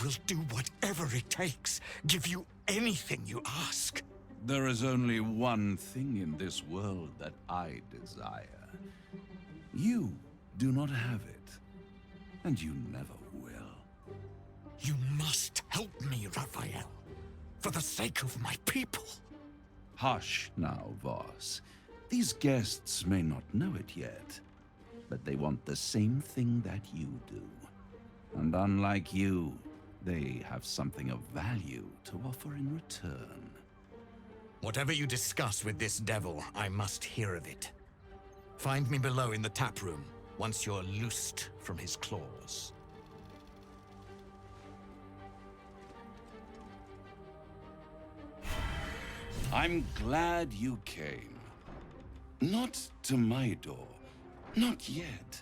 will do whatever it takes. Give you anything you ask. There is only one thing in this world that I desire. You do not have it, and you never will. You must help me, Raphael, for the sake of my people. Hush now, Voss. These guests may not know it yet, but they want the same thing that you do. And unlike you, they have something of value to offer in return. Whatever you discuss with this devil, I must hear of it. Find me below in the tap room, once you're loosed from his claws. I'm glad you came. Not to my door, not yet,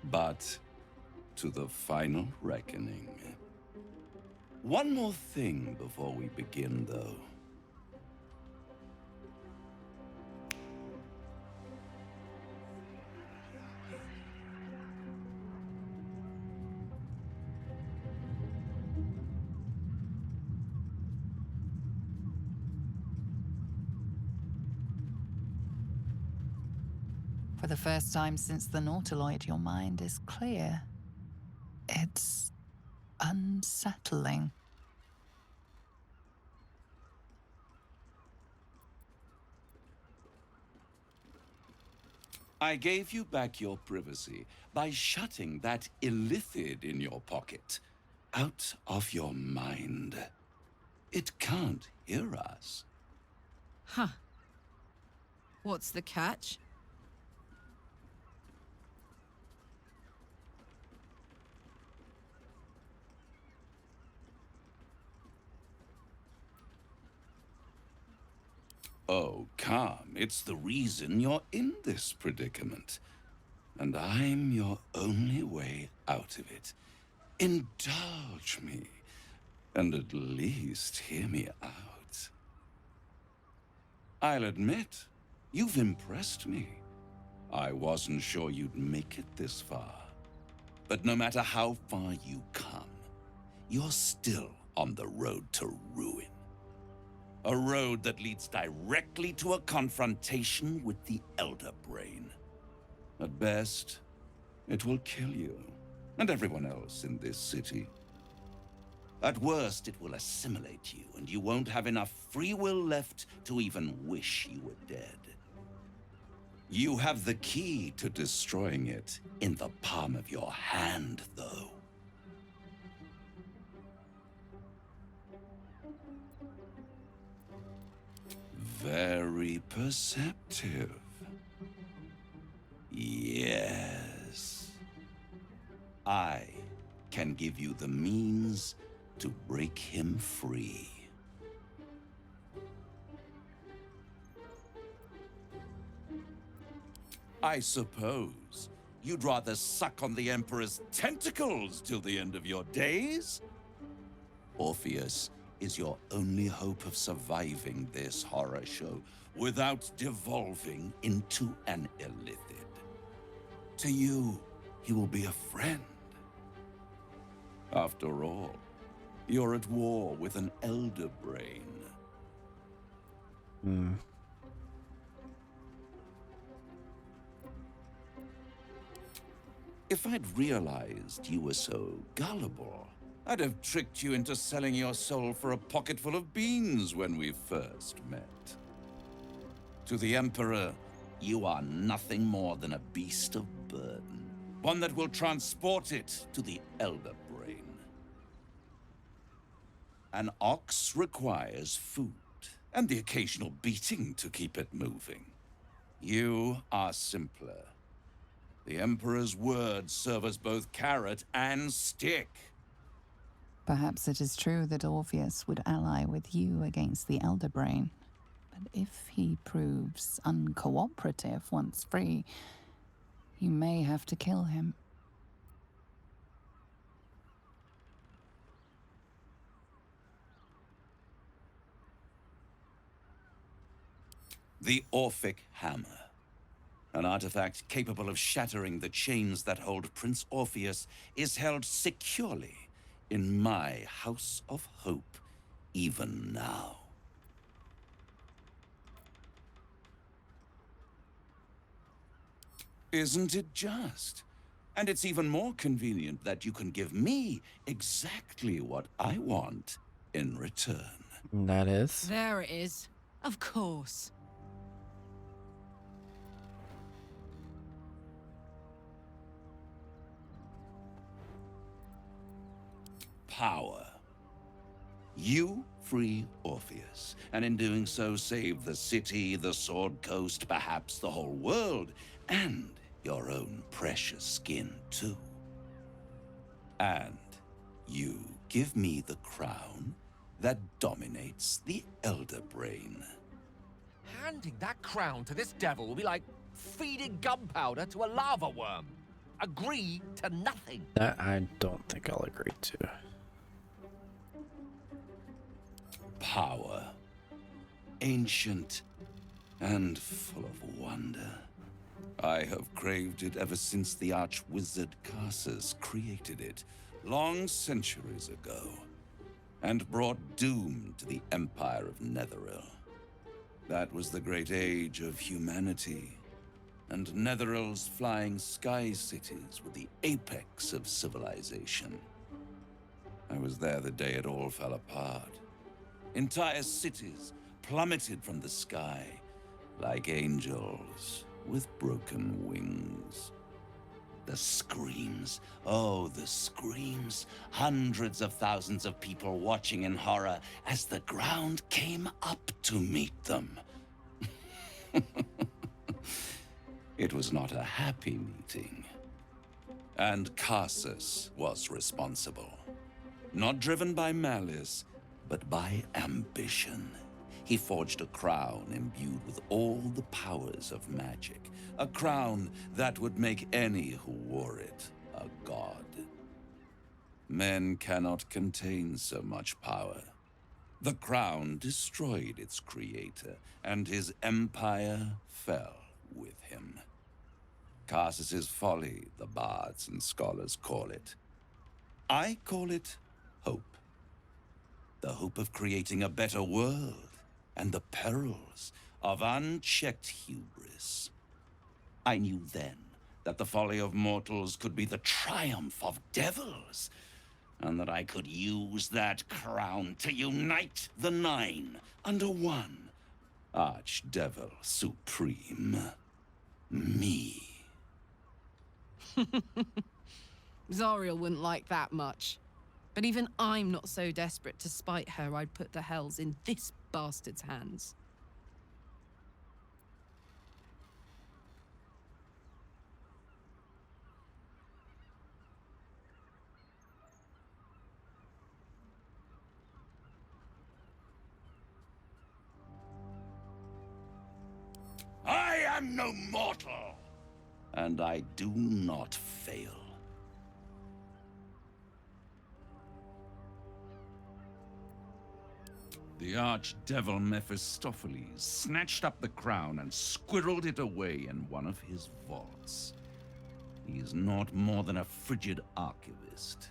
but to the final reckoning. One more thing before we begin, though. For the first time since the Nautiloid, your mind is clear. It's unsettling. I gave you back your privacy by shutting that illithid in your pocket out of your mind. It can't hear us. Huh. What's the catch? Oh, calm. It's the reason you're in this predicament. And I'm your only way out of it. Indulge me, and at least hear me out. I'll admit, you've impressed me. I wasn't sure you'd make it this far. But no matter how far you come, you're still on the road to ruin. A road that leads directly to a confrontation with the Elder Brain. At best, it will kill you, and everyone else in this city. At worst, it will assimilate you, and you won't have enough free will left to even wish you were dead. You have the key to destroying it in the palm of your hand, though. Very perceptive. Yes. I can give you the means to break him free. I suppose you'd rather suck on the Emperor's tentacles till the end of your days? Orpheus is your only hope of surviving this horror show without devolving into an illithid. To you, he will be a friend. After all, you're at war with an Elder Brain. If I'd realized you were so gullible, I'd have tricked you into selling your soul for a pocketful of beans when we first met. To the Emperor, you are nothing more than a beast of burden, one that will transport it to the Elder Brain. An ox requires food, and the occasional beating to keep it moving. You are simpler. The Emperor's words serve as both carrot and stick. Perhaps it is true that Orpheus would ally with you against the Elder Brain. But if he proves uncooperative once free, you may have to kill him. The Orphic Hammer. An artifact capable of shattering the chains that hold Prince Orpheus is held securely in my House of Hope even now. Isn't it just? And it's even more convenient that you can give me exactly what I want in return. That is? There it is. Of course. Power. You free Orpheus, and in doing so save the city, the Sword Coast, perhaps the whole world, and your own precious skin too. And you give me the crown that dominates the Elder Brain. Handing that crown to this devil will be like feeding gunpowder to a lava worm. Agree to nothing. That I don't think I'll agree to. Power. Ancient and full of wonder. I have craved it ever since the arch-wizard Carsus created it, long centuries ago, and brought doom to the Empire of Netheril. That was the great age of humanity, and Netheril's flying sky cities were the apex of civilization. I was there the day it all fell apart. Entire cities plummeted from the sky like angels with broken wings. The screams, oh, the screams. Hundreds of thousands of people watching in horror as the ground came up to meet them. It was not a happy meeting. And Carsus was responsible. Not driven by malice, but by ambition. He forged a crown imbued with all the powers of magic. A crown that would make any who wore it a god. Men cannot contain so much power. The crown destroyed its creator, and his empire fell with him. Carsus's folly, the bards and scholars call it. I call it hope. The hope of creating a better world, and the perils of unchecked hubris. I knew then that the folly of mortals could be the triumph of devils, and that I could use that crown to unite the Nine under one Archdevil Supreme. Me. Zariel wouldn't like that much. But even I'm not so desperate to spite her I'd put the hells in this bastard's hands. I am no mortal, and I do not fail. The archdevil Mephistopheles snatched up the crown and squirreled it away in one of his vaults. He is not more than a frigid archivist.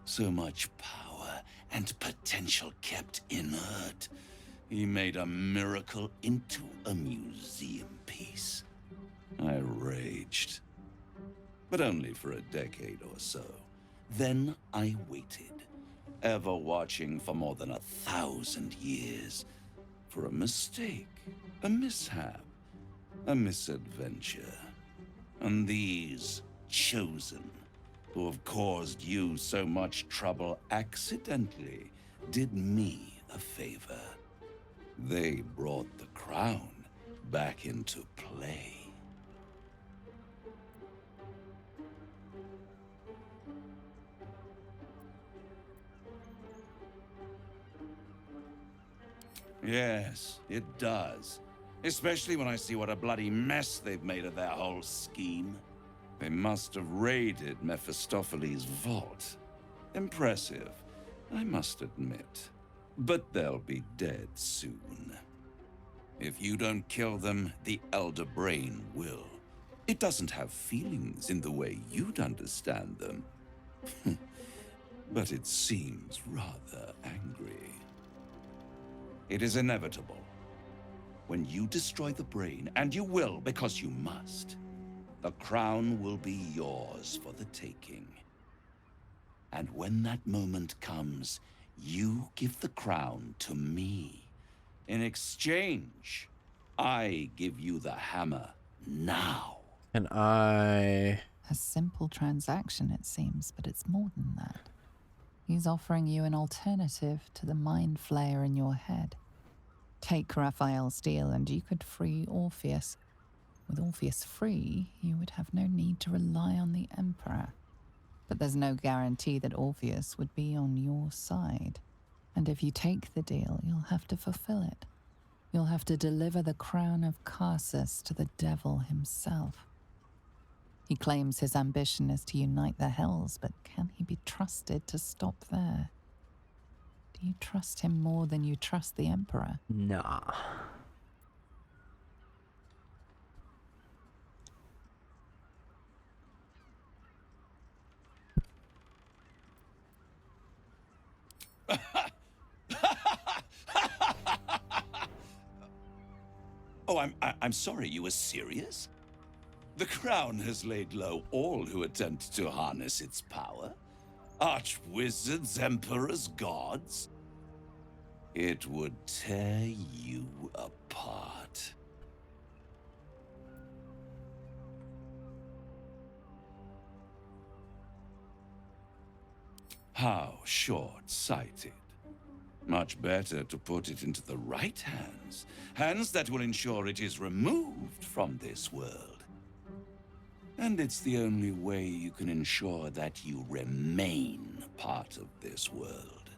So much power and potential kept inert. He made a miracle into a museum piece. I raged. But only for a decade or so. Then I waited. Ever watching for more than 1,000 years. For a mistake, a mishap, a misadventure. And these chosen, who have caused you so much trouble accidentally, did me a favor. They brought the crown back into play. Yes, it does. Especially when I see what a bloody mess they've made of their whole scheme. They must have raided Mephistopheles' vault. Impressive, I must admit. But they'll be dead soon. If you don't kill them, the Elder Brain will. It doesn't have feelings in the way you'd understand them. but it seems rather angry. It is inevitable. When you destroy the brain, and you will because you must, the crown will be yours for the taking. And when that moment comes, you give the crown to me. In exchange, I give you the hammer now. And I... A simple transaction, it seems, but it's more than that. He's offering you an alternative to the mind flayer in your head. Take Raphael's deal and you could free Orpheus. With Orpheus free, you would have no need to rely on the Emperor. But there's no guarantee that Orpheus would be on your side. And if you take the deal, you'll have to fulfill it. You'll have to deliver the crown of Carsus to the devil himself. He claims his ambition is to unite the Hells, but can he be trusted to stop there? Do you trust him more than you trust the Emperor? Nah. Oh, I'm sorry, you were serious? The crown has laid low all who attempt to harness its power. Archwizards, emperors, gods. It would tear you apart. How short-sighted. Much better to put it into the right hands. Hands that will ensure it is removed from this world. And it's the only way you can ensure that you remain part of this world.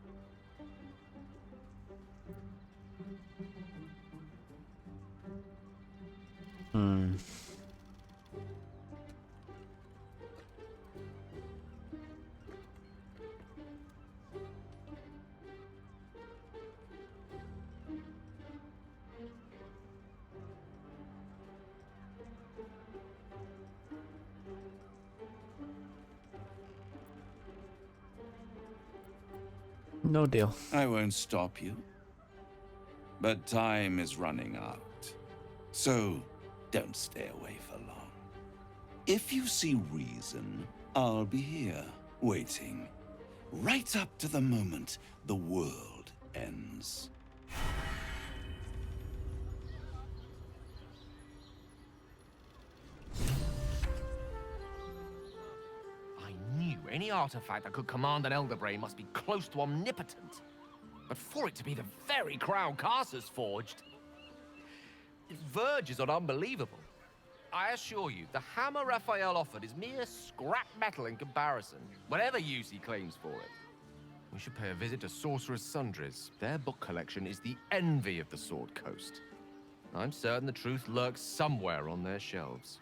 No deal. I won't stop you. But time is running out. So, don't stay away for long. If you see reason, I'll be here, waiting. Right up to the moment the world ends. Any artifact that could command an Elder Brain must be close to omnipotent. But for it to be the very crown Carsus forged, it verges on unbelievable. I assure you, the hammer Raphael offered is mere scrap metal in comparison, whatever use he claims for it. We should pay a visit to Sorcerer's Sundries. Their book collection is the envy of the Sword Coast. I'm certain the truth lurks somewhere on their shelves.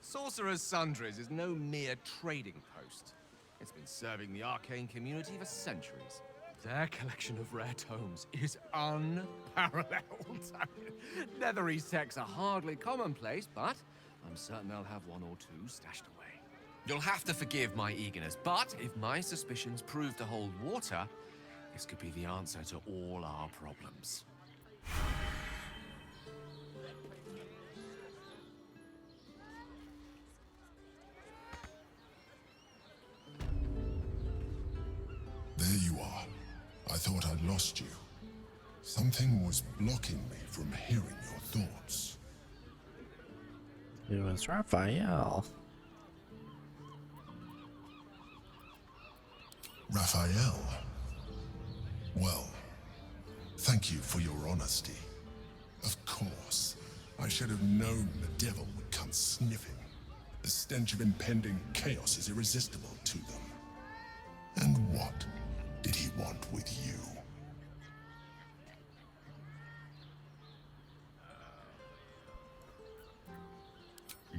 Sorcerer's Sundries is no mere trading post. It's been serving the arcane community for centuries. Their collection of rare tomes is unparalleled. Netherese texts are hardly commonplace, but I'm certain they'll have one or two stashed away. You'll have to forgive my eagerness, but if my suspicions prove to hold water, this could be the answer to all our problems. There you are. I thought I'd lost you. Something was blocking me from hearing your thoughts. It was Raphael. Raphael? Well, thank you for your honesty. Of course, I should have known the devil would come sniffing. The stench of impending chaos is irresistible to them. And what did he want with you?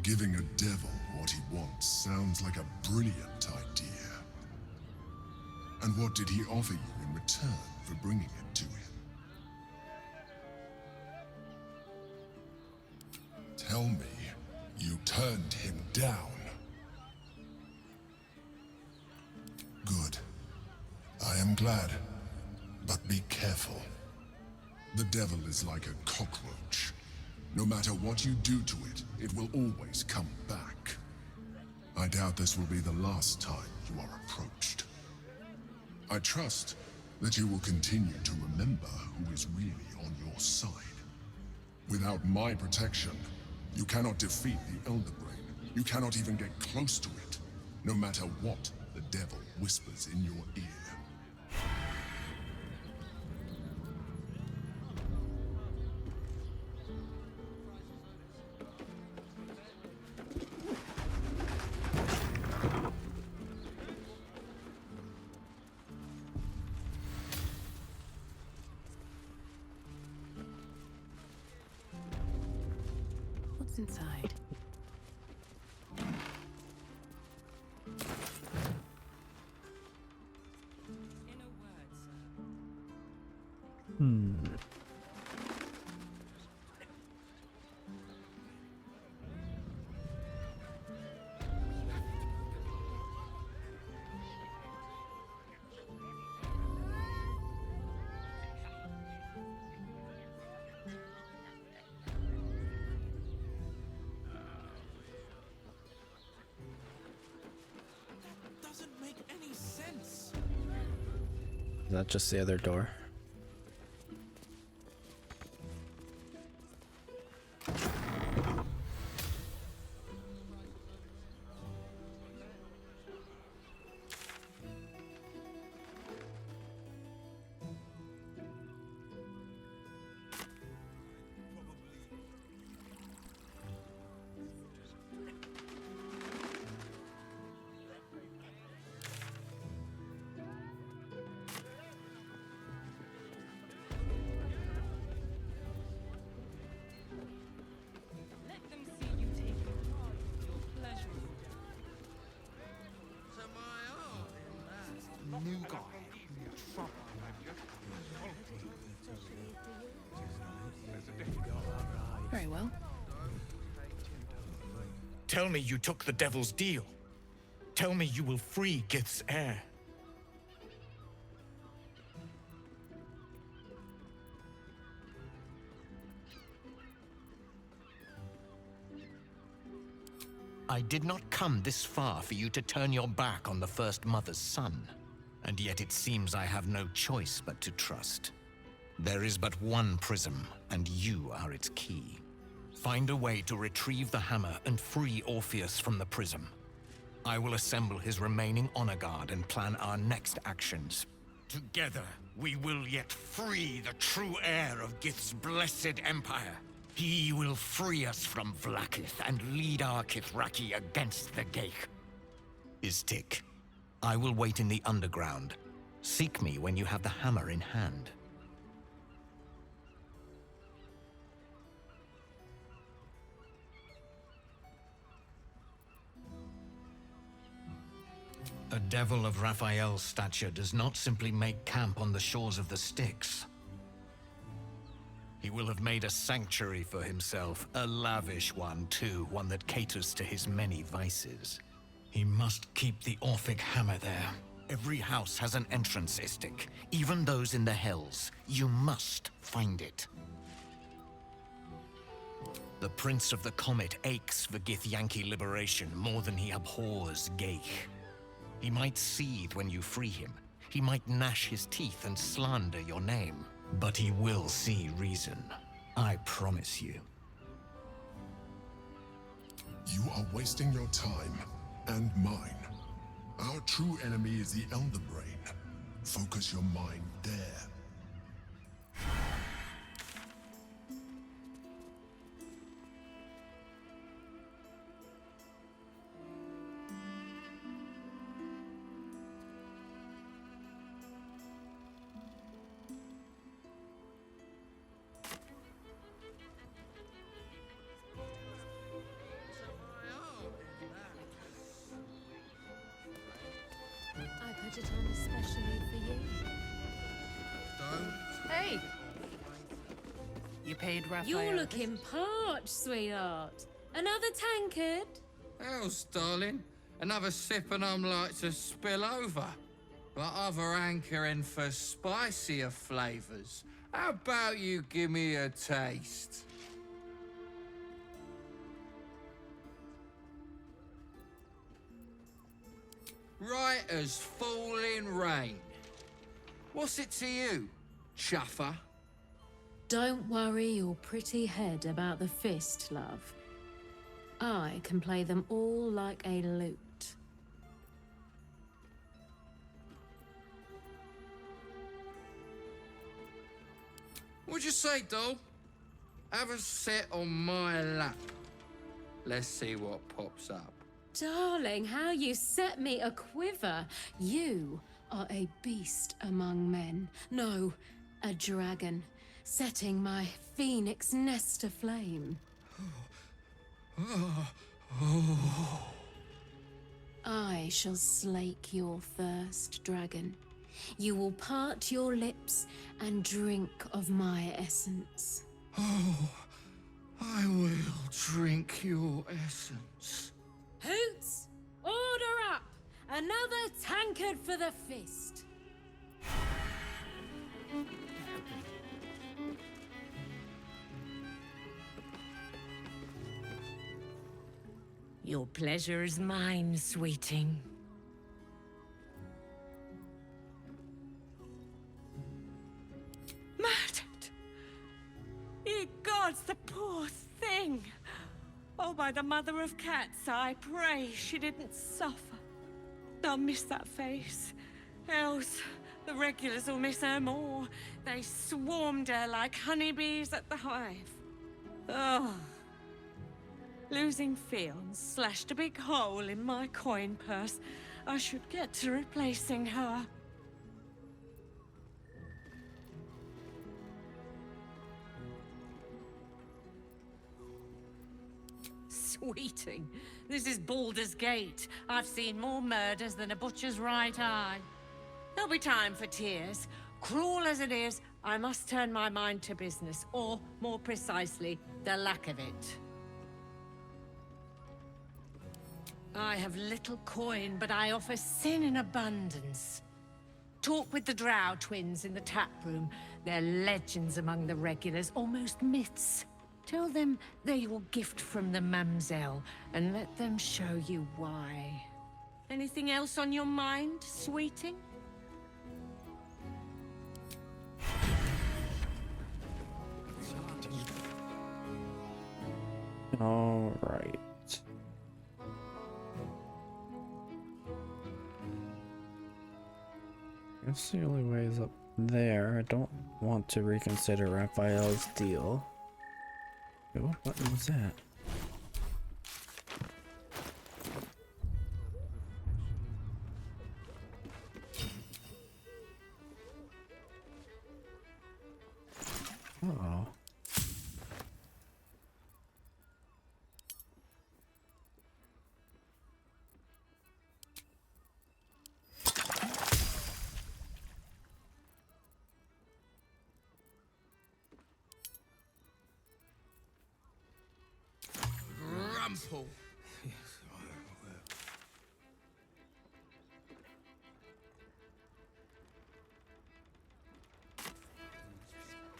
Giving a devil what he wants sounds like a brilliant idea. And what did he offer you in return for bringing it to him? Tell me, You turned him down. Good. I am glad. But be careful. The devil is like a cockroach. No matter what you do to it, it will always come back. I doubt this will be the last time you are approached. I trust that you will continue to remember who is really on your side. Without my protection, you cannot defeat the Elder Brain. You cannot even get close to it, no matter what the devil whispers in your ear. What's inside? Doesn't make any sense. Is that just the other door? New guy. Very well. Tell me you took the devil's deal. Tell me you will free Gith's heir. I did not come this far for you to turn your back on the First Mother's son. And yet it seems I have no choice but to trust. There is but one prism, and you are its key. Find a way to retrieve the hammer and free Orpheus from the prism. I will assemble his remaining honor guard and plan our next actions. Together, we will yet free the true heir of Gith's blessed empire. He will free us from Vlaakith and lead our Kithraki against the Geich. Istik, I will wait in the underground. Seek me when you have the hammer in hand. A devil of Raphael's stature does not simply make camp on the shores of the Styx. He will have made a sanctuary for himself, a lavish one too, one that caters to his many vices. He must keep the Orphic hammer there. Every house has an entrance, Istik, even those in the Hells. You must find it. The Prince of the Comet aches for Githyanki liberation more than he abhors Geich. He might seethe when you free him. He might gnash his teeth and slander your name. But he will see reason. I promise you. You are wasting your time, and mine. Our true enemy is the Elder Brain. Focus your mind there. I put it on especially for you. Hey! You paid Raphael. You're looking parched, sweetheart. Another tankard? Else, darling. Another sip and I'm like to spill over. But other hankering for spicier flavours. How about you give me a taste? Right as falling rain. What's it to you, chuffer? Don't worry your pretty head about the fist, love. I can play them all like a lute. What'd you say, doll? Have a sit on my lap. Let's see what pops up. Darling, how you set me a quiver. You are a beast among men. No, a dragon, setting my phoenix nest aflame. I shall slake your thirst, dragon. You will part your lips and drink of my essence. Oh, I will drink your essence. Hoots, order up! Another tankard for the fist. Your pleasure is mine, sweeting. Murdered! Ye gods, the poor thing! Oh, by the mother of cats, I pray she didn't suffer. I'll miss that face. Else, the regulars will miss her more. They swarmed her like honeybees at the hive. Oh. Losing Fionn slashed a big hole in my coin purse. I should get to replacing her. Sweeting, this is Baldur's Gate. I've seen more murders than a butcher's right eye. There'll be time for tears. Cruel as it is, I must turn my mind to business, or, more precisely, the lack of it. I have little coin, but I offer sin in abundance. Talk with the Drow twins in the tap room. They're legends among the regulars, almost myths. Tell them they're your gift from the Mamselle, and let them show you why. Anything else on your mind, sweeting? All right. I guess the only way is up there. I don't want to reconsider Raphael's deal. Wait, what button was that? Uh-oh. Rumple.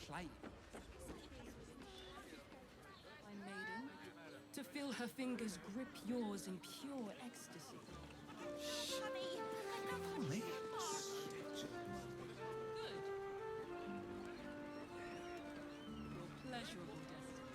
Play. My maiden, to feel her fingers grip yours in pure ecstasy. Honey. Your pleasurable destiny.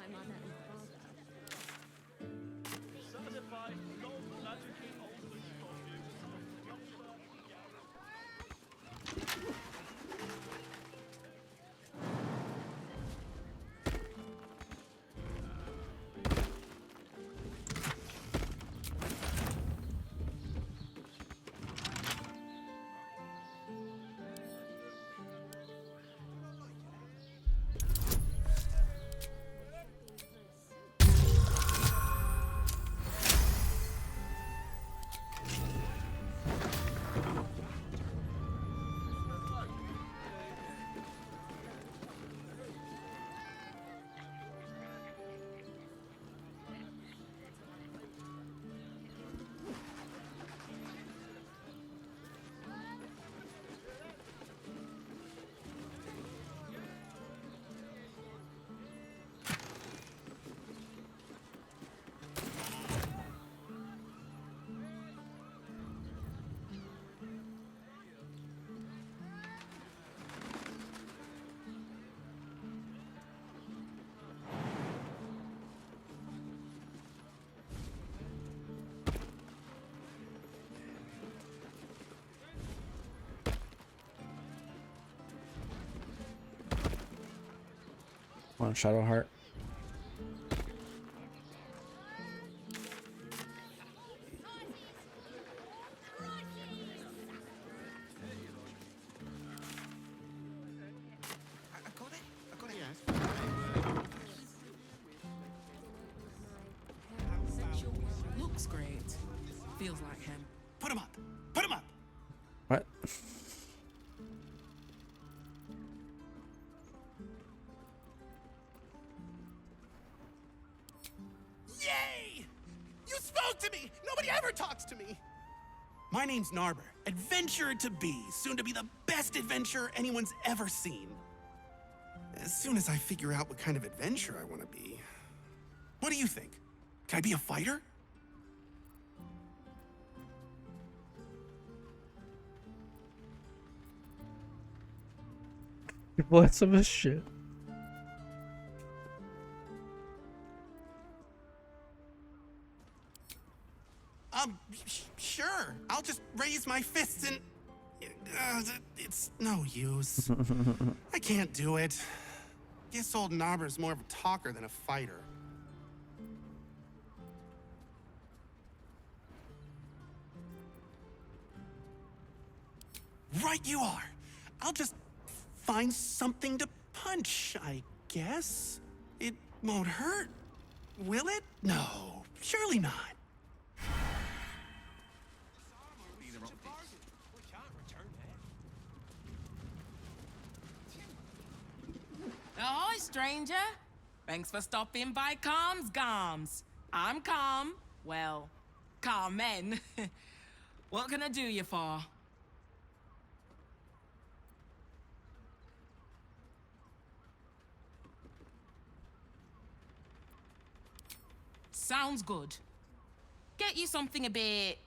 time I met my father. Come on, Shadowheart. Looks great. Feels like him. Put him up! Put him up! What? Yay! You spoke to me! Nobody ever talks to me! My name's Narber, adventurer to be, soon to be the best adventurer anyone's ever seen. As soon as I figure out what kind of adventurer I want to be. What do you think? Can I be a fighter? What's some of this shit? Sure. I'll just raise my fists and... it's no use. I can't do it. Guess old Narber's more of a talker than a fighter. Right you are. I'll just find something to punch, I guess. It won't hurt, will it? No, surely not. Ahoy, stranger. Thanks for stopping by Calm's Gams. I'm Calm. Well, Carmen. What can I do you for? Sounds good. Get you something a bit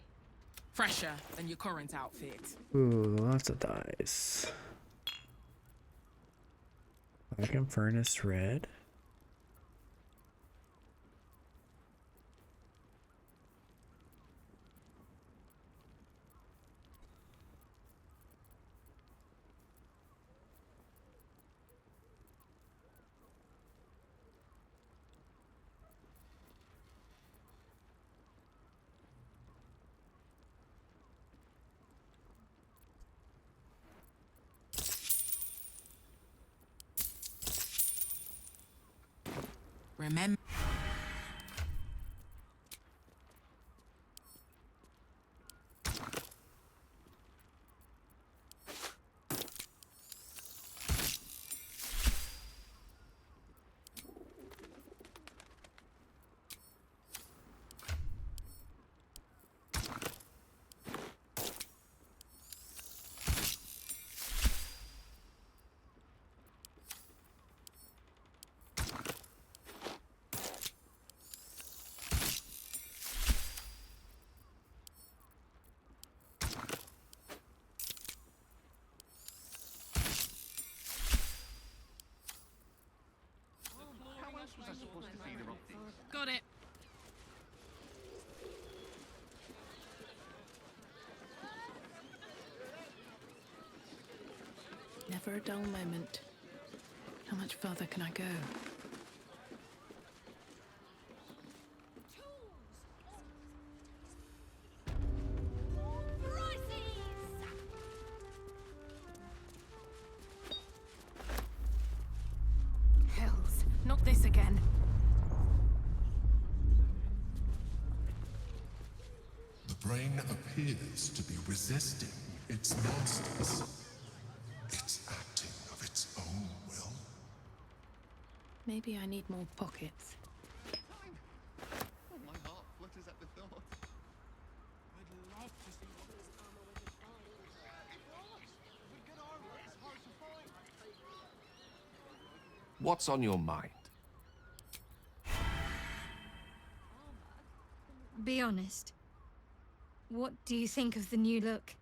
fresher than your current outfit. Ooh, lots of dice. Dragon Furnace Red. Remember. Got it. Never a dull moment. How much further can I go? Hells, not this again. The brain appears to be resisting its masters. It's acting of its own will. Maybe I need more pockets. Oh, my heart flutters at the thought. I'd love to see what this armor we could find. But good armor is hard to find. What's on your mind? Be honest. What do you think of the new look?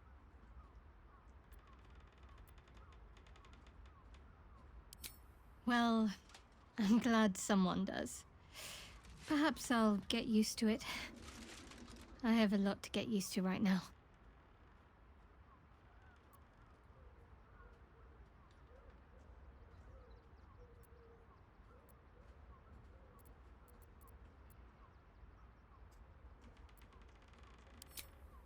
Well, I'm glad someone does. Perhaps I'll get used to it. I have a lot to get used to right now.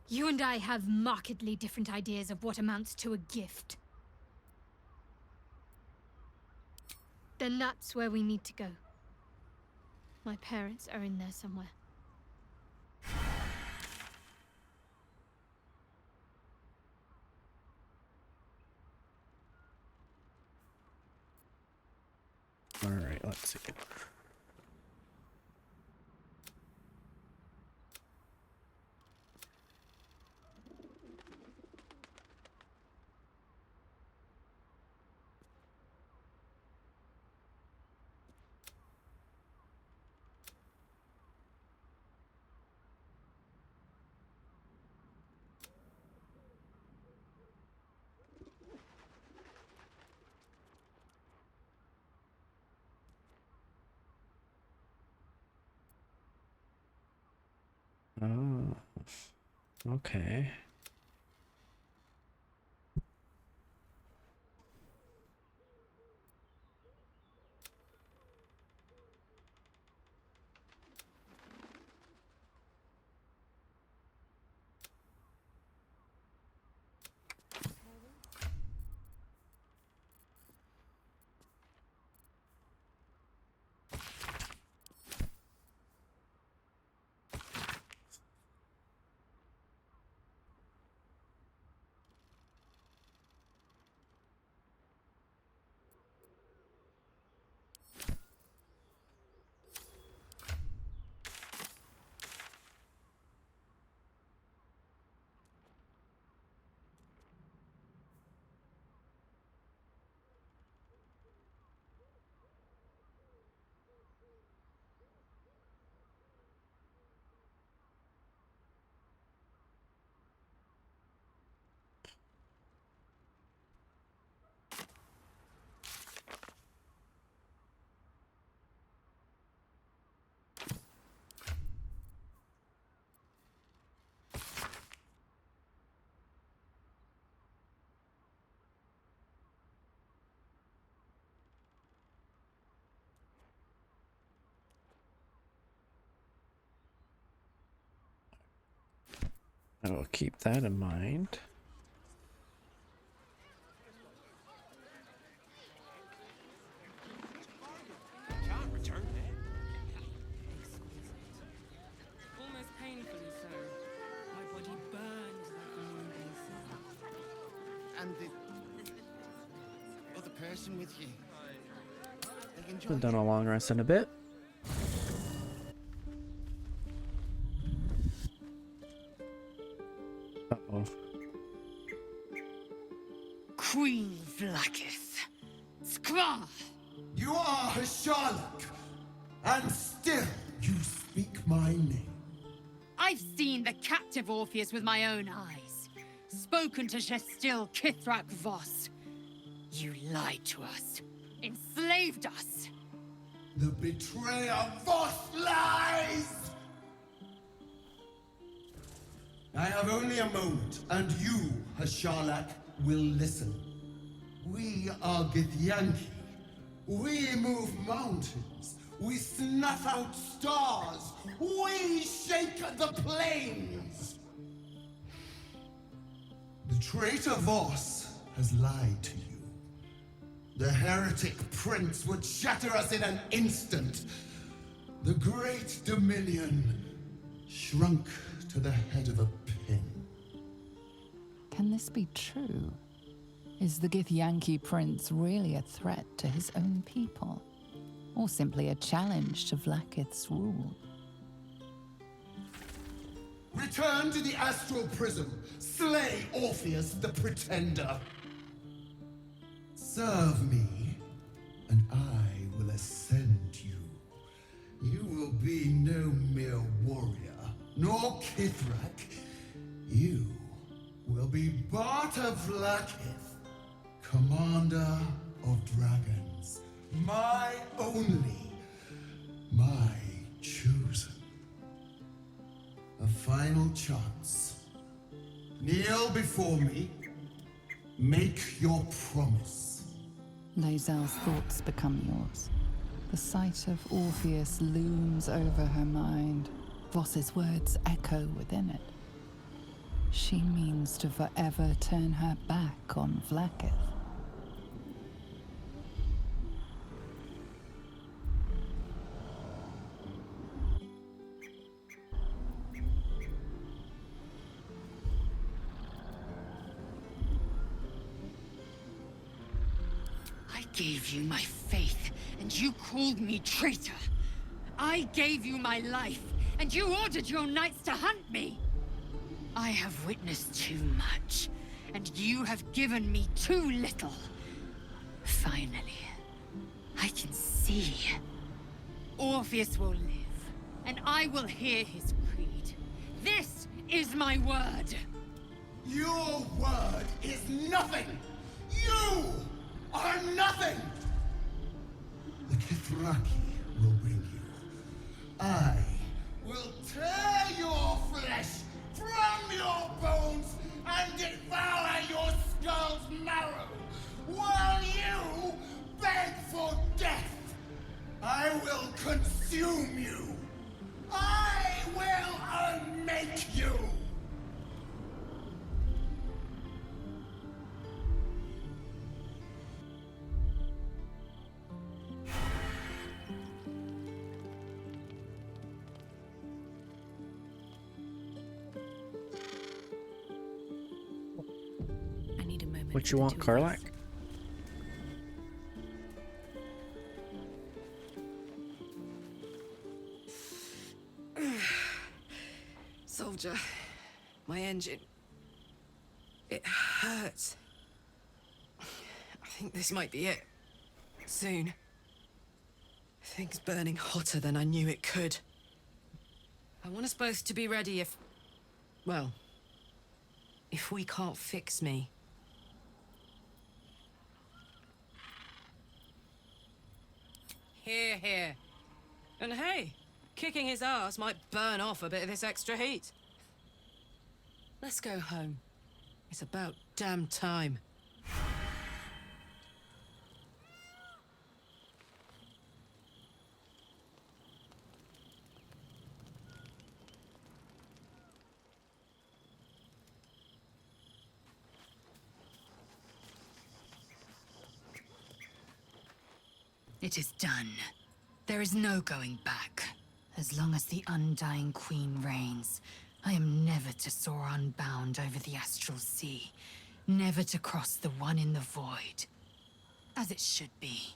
You and I have markedly different ideas of what amounts to a gift. Then that's where we need to go. My parents are in there somewhere. All right, let's see. Oh, okay. I will keep that in mind. Can't return it. Almost painfully so. My body burns like a moonbeam sun. And the other person with you. They enjoy We've done a long rest in a bit. Uh-oh. Queen Vlakith. Skra! You are a Sherlock, and still you speak my name. I've seen the captive Orpheus with my own eyes. Spoken to Gestil Kithrak Voss. You lied to us. Enslaved us. The betrayer Voss lies! I have only a moment, and you, Hashalak, will listen. We are Githyanki. We move mountains. We snuff out stars. We shake the plains. The traitor Voss has lied to you. The heretic prince would shatter us in an instant. The great Dominion shrunk to the head of a pin. Can this be true? Is the Githyanki prince really a threat to his own people? Or simply a challenge to Vlaakith's rule? Return to the astral prism. Slay Orpheus the Pretender. Serve me, and I will ascend you. You will be no mere warrior, nor Kithrak. You will be Barta Vlaakith, commander of dragons. My only, my chosen. A final chance. Kneel before me. Make your promise. Lae'zel's thoughts become yours. The sight of Orpheus looms over her mind. Voss's words echo within it. She means to forever turn her back on Vlaakith. I gave you my faith, and you called me traitor. I gave you my life, and you ordered your knights to hunt me. I have witnessed too much, and you have given me too little. Finally, I can see. Orpheus will live, and I will hear his creed. This is my word. Your word is nothing! You are nothing! The Kithraki will bring you. I will tear your flesh from your bones and devour your skull's marrow, while you beg for death. I will consume you. I will unmake you. What you want, Karlak? Soldier, my engine. It hurts. I think this might be it. Soon. Things burning hotter than I knew it could. I want us both to be ready if... well, if we can't fix me. Here, here. And hey, kicking his ass might burn off a bit of this extra heat. Let's go home. It's about damn time. It is done. There is no going back. As long as the Undying Queen reigns, I am never to soar unbound over the astral sea, never to cross the one in the void. As it should be.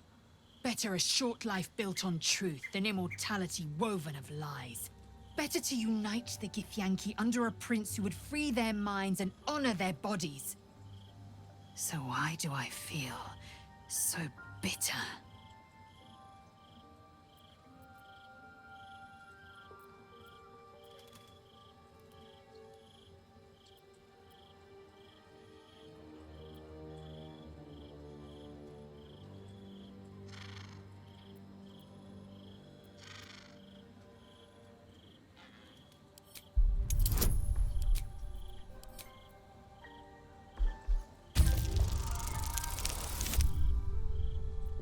Better a short life built on truth than immortality woven of lies. Better to unite the Githyanki under a prince who would free their minds and honor their bodies. So why do I feel so bitter?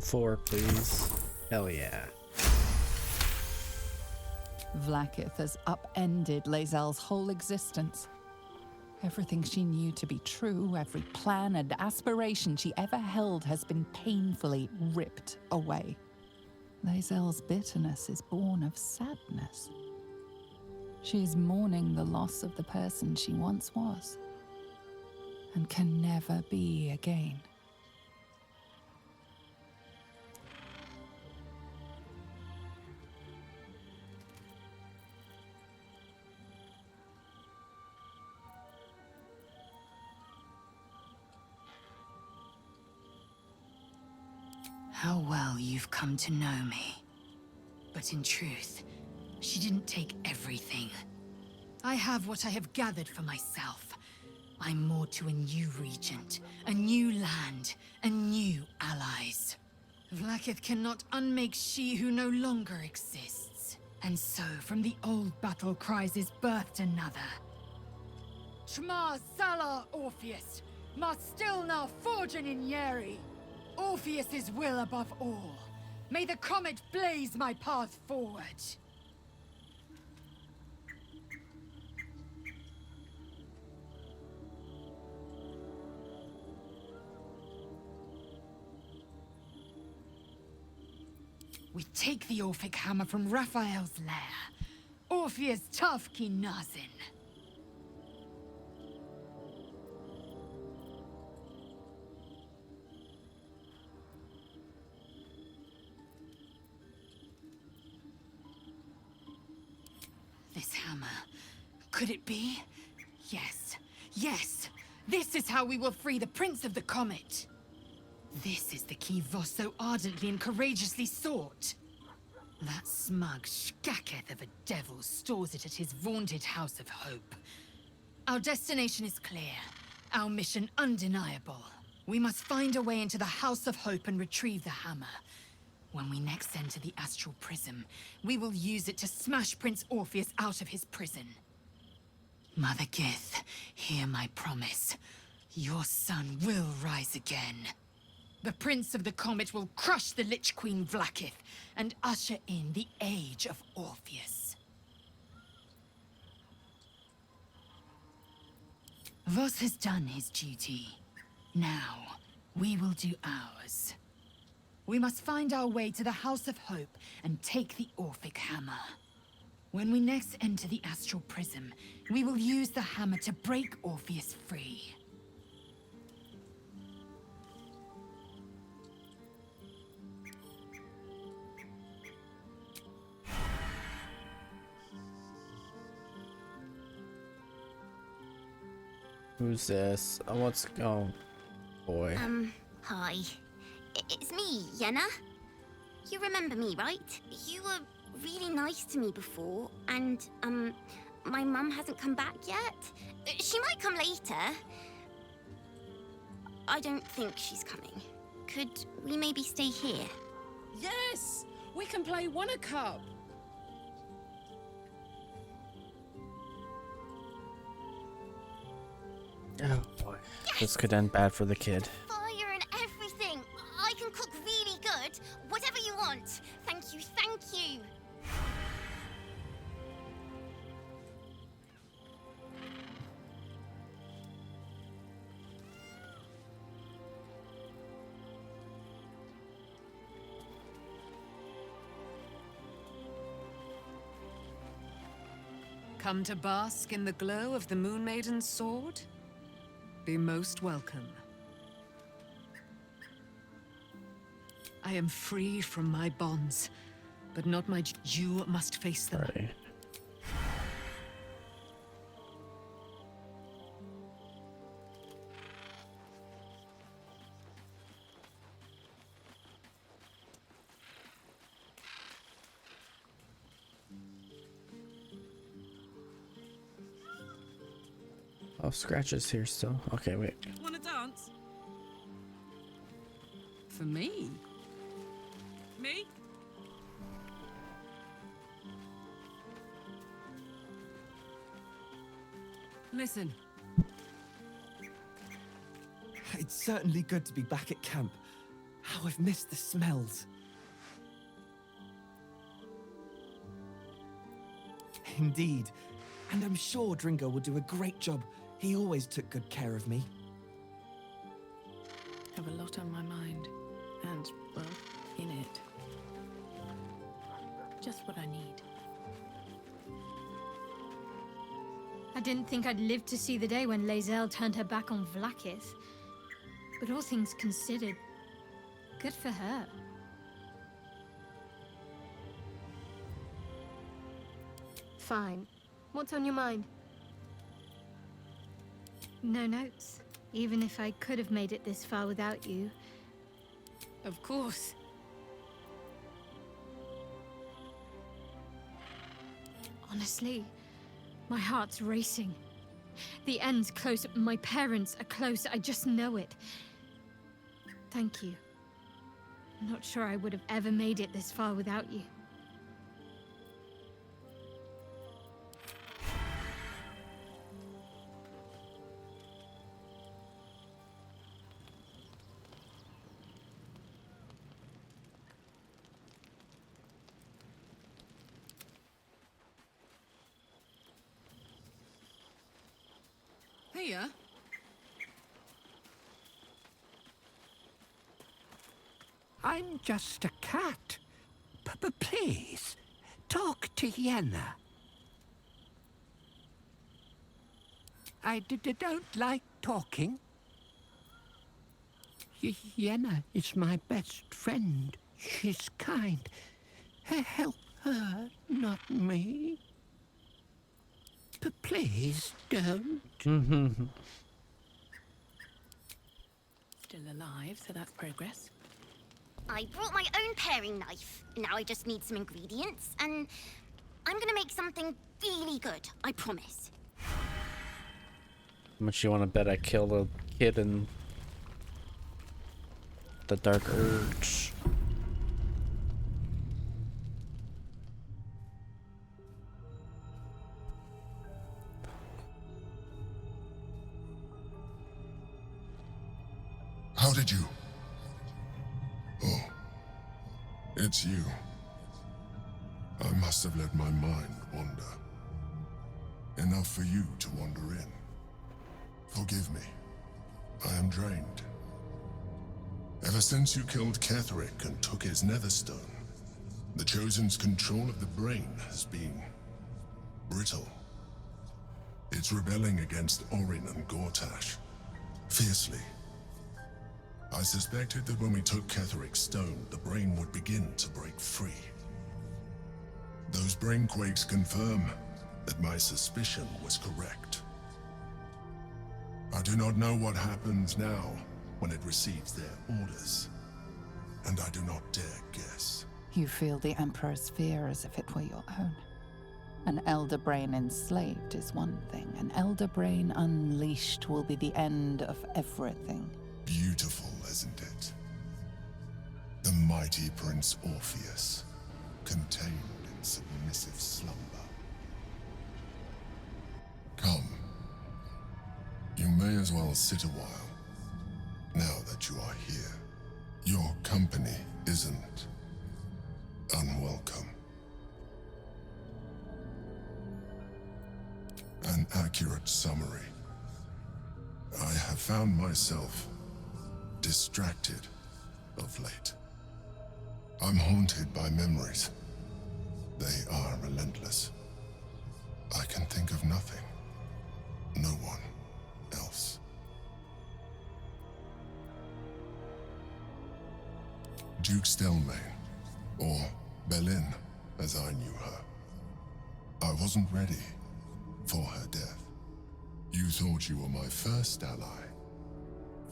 4, please. Hell yeah. Vlaakith has upended Lae'zel's whole existence. Everything she knew to be true, every plan and aspiration she ever held has been painfully ripped away. Lae'zel's bitterness is born of sadness. She is mourning the loss of the person she once was, and can never be again. How well you've come to know me. But in truth, she didn't take everything. I have what I have gathered for myself. I'm moored to a new regent, a new land, and new allies. Vlaakith cannot unmake she who no longer exists. And so, from the old battle cries is birthed another. Shma Salar Orpheus, must still now forging in Yeri. Orpheus's will above all. May the comet blaze my path forward. We take the Orphic hammer from Raphael's lair. Orpheus Tafki Nazin. This hammer. Could it be? Yes. Yes! This is how we will free the Prince of the Comet! This is the key Voss so ardently and courageously sought. That smug skaketh of a devil stores it at his vaunted House of Hope. Our destination is clear. Our mission undeniable. We must find a way into the House of Hope and retrieve the hammer. When we next enter the Astral Prism, we will use it to smash Prince Orpheus out of his prison. Mother Gith, hear my promise. Your son will rise again. The Prince of the Comet will crush the Lich Queen Vlaakith and usher in the Age of Orpheus. Voss has done his duty. Now, we will do ours. We must find our way to the House of Hope and take the Orphic Hammer. When we next enter the Astral Prism, we will use the hammer to break Orpheus free. Who's this? Oh, what's... Oh, boy. Hi. It's me, Yenna. You remember me, right? You were really nice to me before, and, my mum hasn't come back yet. She might come later. I don't think she's coming. Could we maybe stay here? Yes! We can play Wanna Cup! Oh boy. This could end bad for the kid. Fire and everything! I can cook really good! Whatever you want! Thank you, thank you! Come to bask in the glow of the Moon Maiden's sword? Be most welcome. I am free from my bonds, but not my... You must face them. Right. Oh, Scratch is here still. Okay, wait. Wanna dance? For me? Me? Listen. It's certainly good to be back at camp. How I've missed the smells. Indeed. And I'm sure Dringo will do a great job. He always took good care of me. Have a lot on my mind. And, well, in it. Just what I need. I didn't think I'd live to see the day when Lae'zel turned her back on Vlaakith. But all things considered, good for her. Fine. What's on your mind? No notes. Even if I could have made it this far without you. Of course. Honestly, my heart's racing. The end's close. My parents are close. I just know it. Thank you. I'm not sure I would have ever made it this far without you. Hiya. I'm just a cat. But please, talk to Yenna. I don't like talking. Yenna is my best friend. She's kind. Help her, not me. But please don't. Still alive, so that's progress. I brought my own paring knife. Now I just need some ingredients, and I'm gonna make something really good, I promise. How much you want to bet I killed a kid in the Dark Urge? How did you? Oh, it's you. I must have let my mind wander. Enough for you to wander in. Forgive me. I am drained. Ever since you killed Ketheric and took his netherstone, the Chosen's control of the brain has been brittle. It's rebelling against Orin and Gortash, fiercely. I suspected that when we took Ketheric's stone, the brain would begin to break free. Those brain quakes confirm that my suspicion was correct. I do not know what happens now when it receives their orders, and I do not dare guess. You feel the Emperor's fear as if it were your own. An elder brain enslaved is one thing. An elder brain unleashed will be the end of everything. Beautiful, isn't it? The mighty Prince Orpheus, contained in submissive slumber. Come. You may as well sit a while, now that you are here. Your company isn't unwelcome. An accurate summary. I have found myself distracted of late. I'm haunted by memories. They are relentless. I can think of nothing. No one else. Duke Stelmane, or Belin, as I knew her. I wasn't ready for her death. You thought you were my first ally.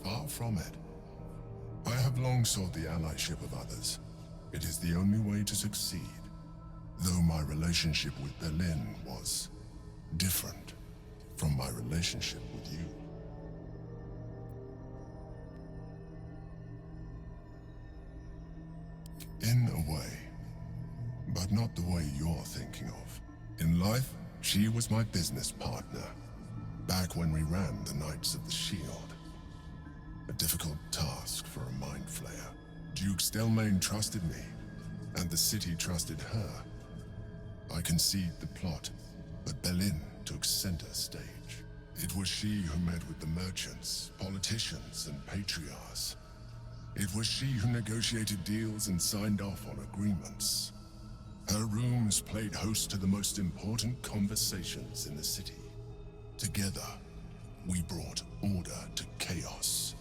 Far from it. I have long sought the allyship of others. It is the only way to succeed. Though my relationship with Belin was different from my relationship with you. In a way, but not the way you're thinking of. In life, she was my business partner, back when we ran the Knights of the Shield. A difficult task for a mind flayer. Duke Stelmane trusted me, and the city trusted her. I concede the plot, but Berlin took center stage. It was she who met with the merchants, politicians, and patriarchs. It was she who negotiated deals and signed off on agreements. Her rooms played host to the most important conversations in the city. Together, we brought order to chaos.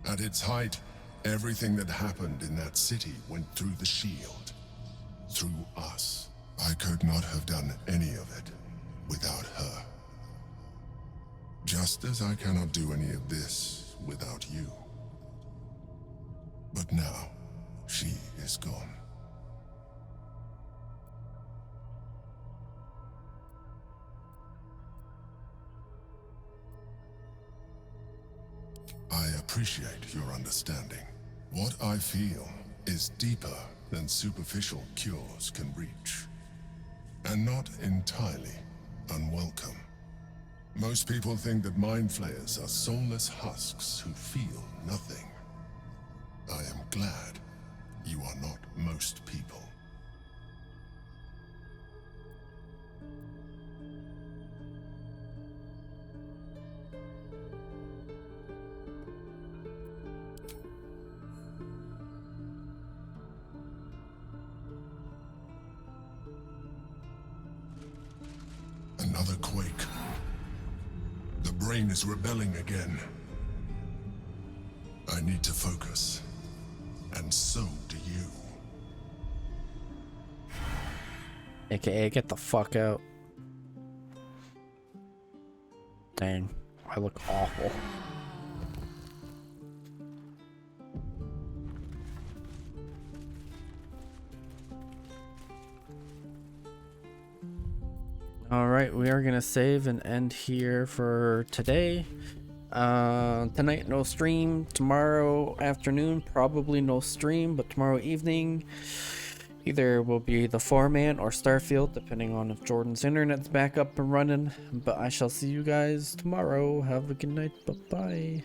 At its height, everything that happened in that city went through the shield. Through us. I could not have done any of it without her. Just as I cannot do any of this without you. But now, she is gone. I appreciate your understanding. What I feel is deeper than superficial cures can reach, and not entirely unwelcome. Most people think that mind flayers are soulless husks who feel nothing. I am glad you are not most people. Another quake. The brain is rebelling again. I need to focus. And so do you. AKA, get the fuck out. Dang, I look awful. Alright, we are gonna save and end here for today. Tonight no stream, tomorrow afternoon probably no stream, but tomorrow evening either will be the 4-man or Starfield, depending on if Jordan's internet's back up and running. But I shall see you guys tomorrow. Have a good night, bye bye.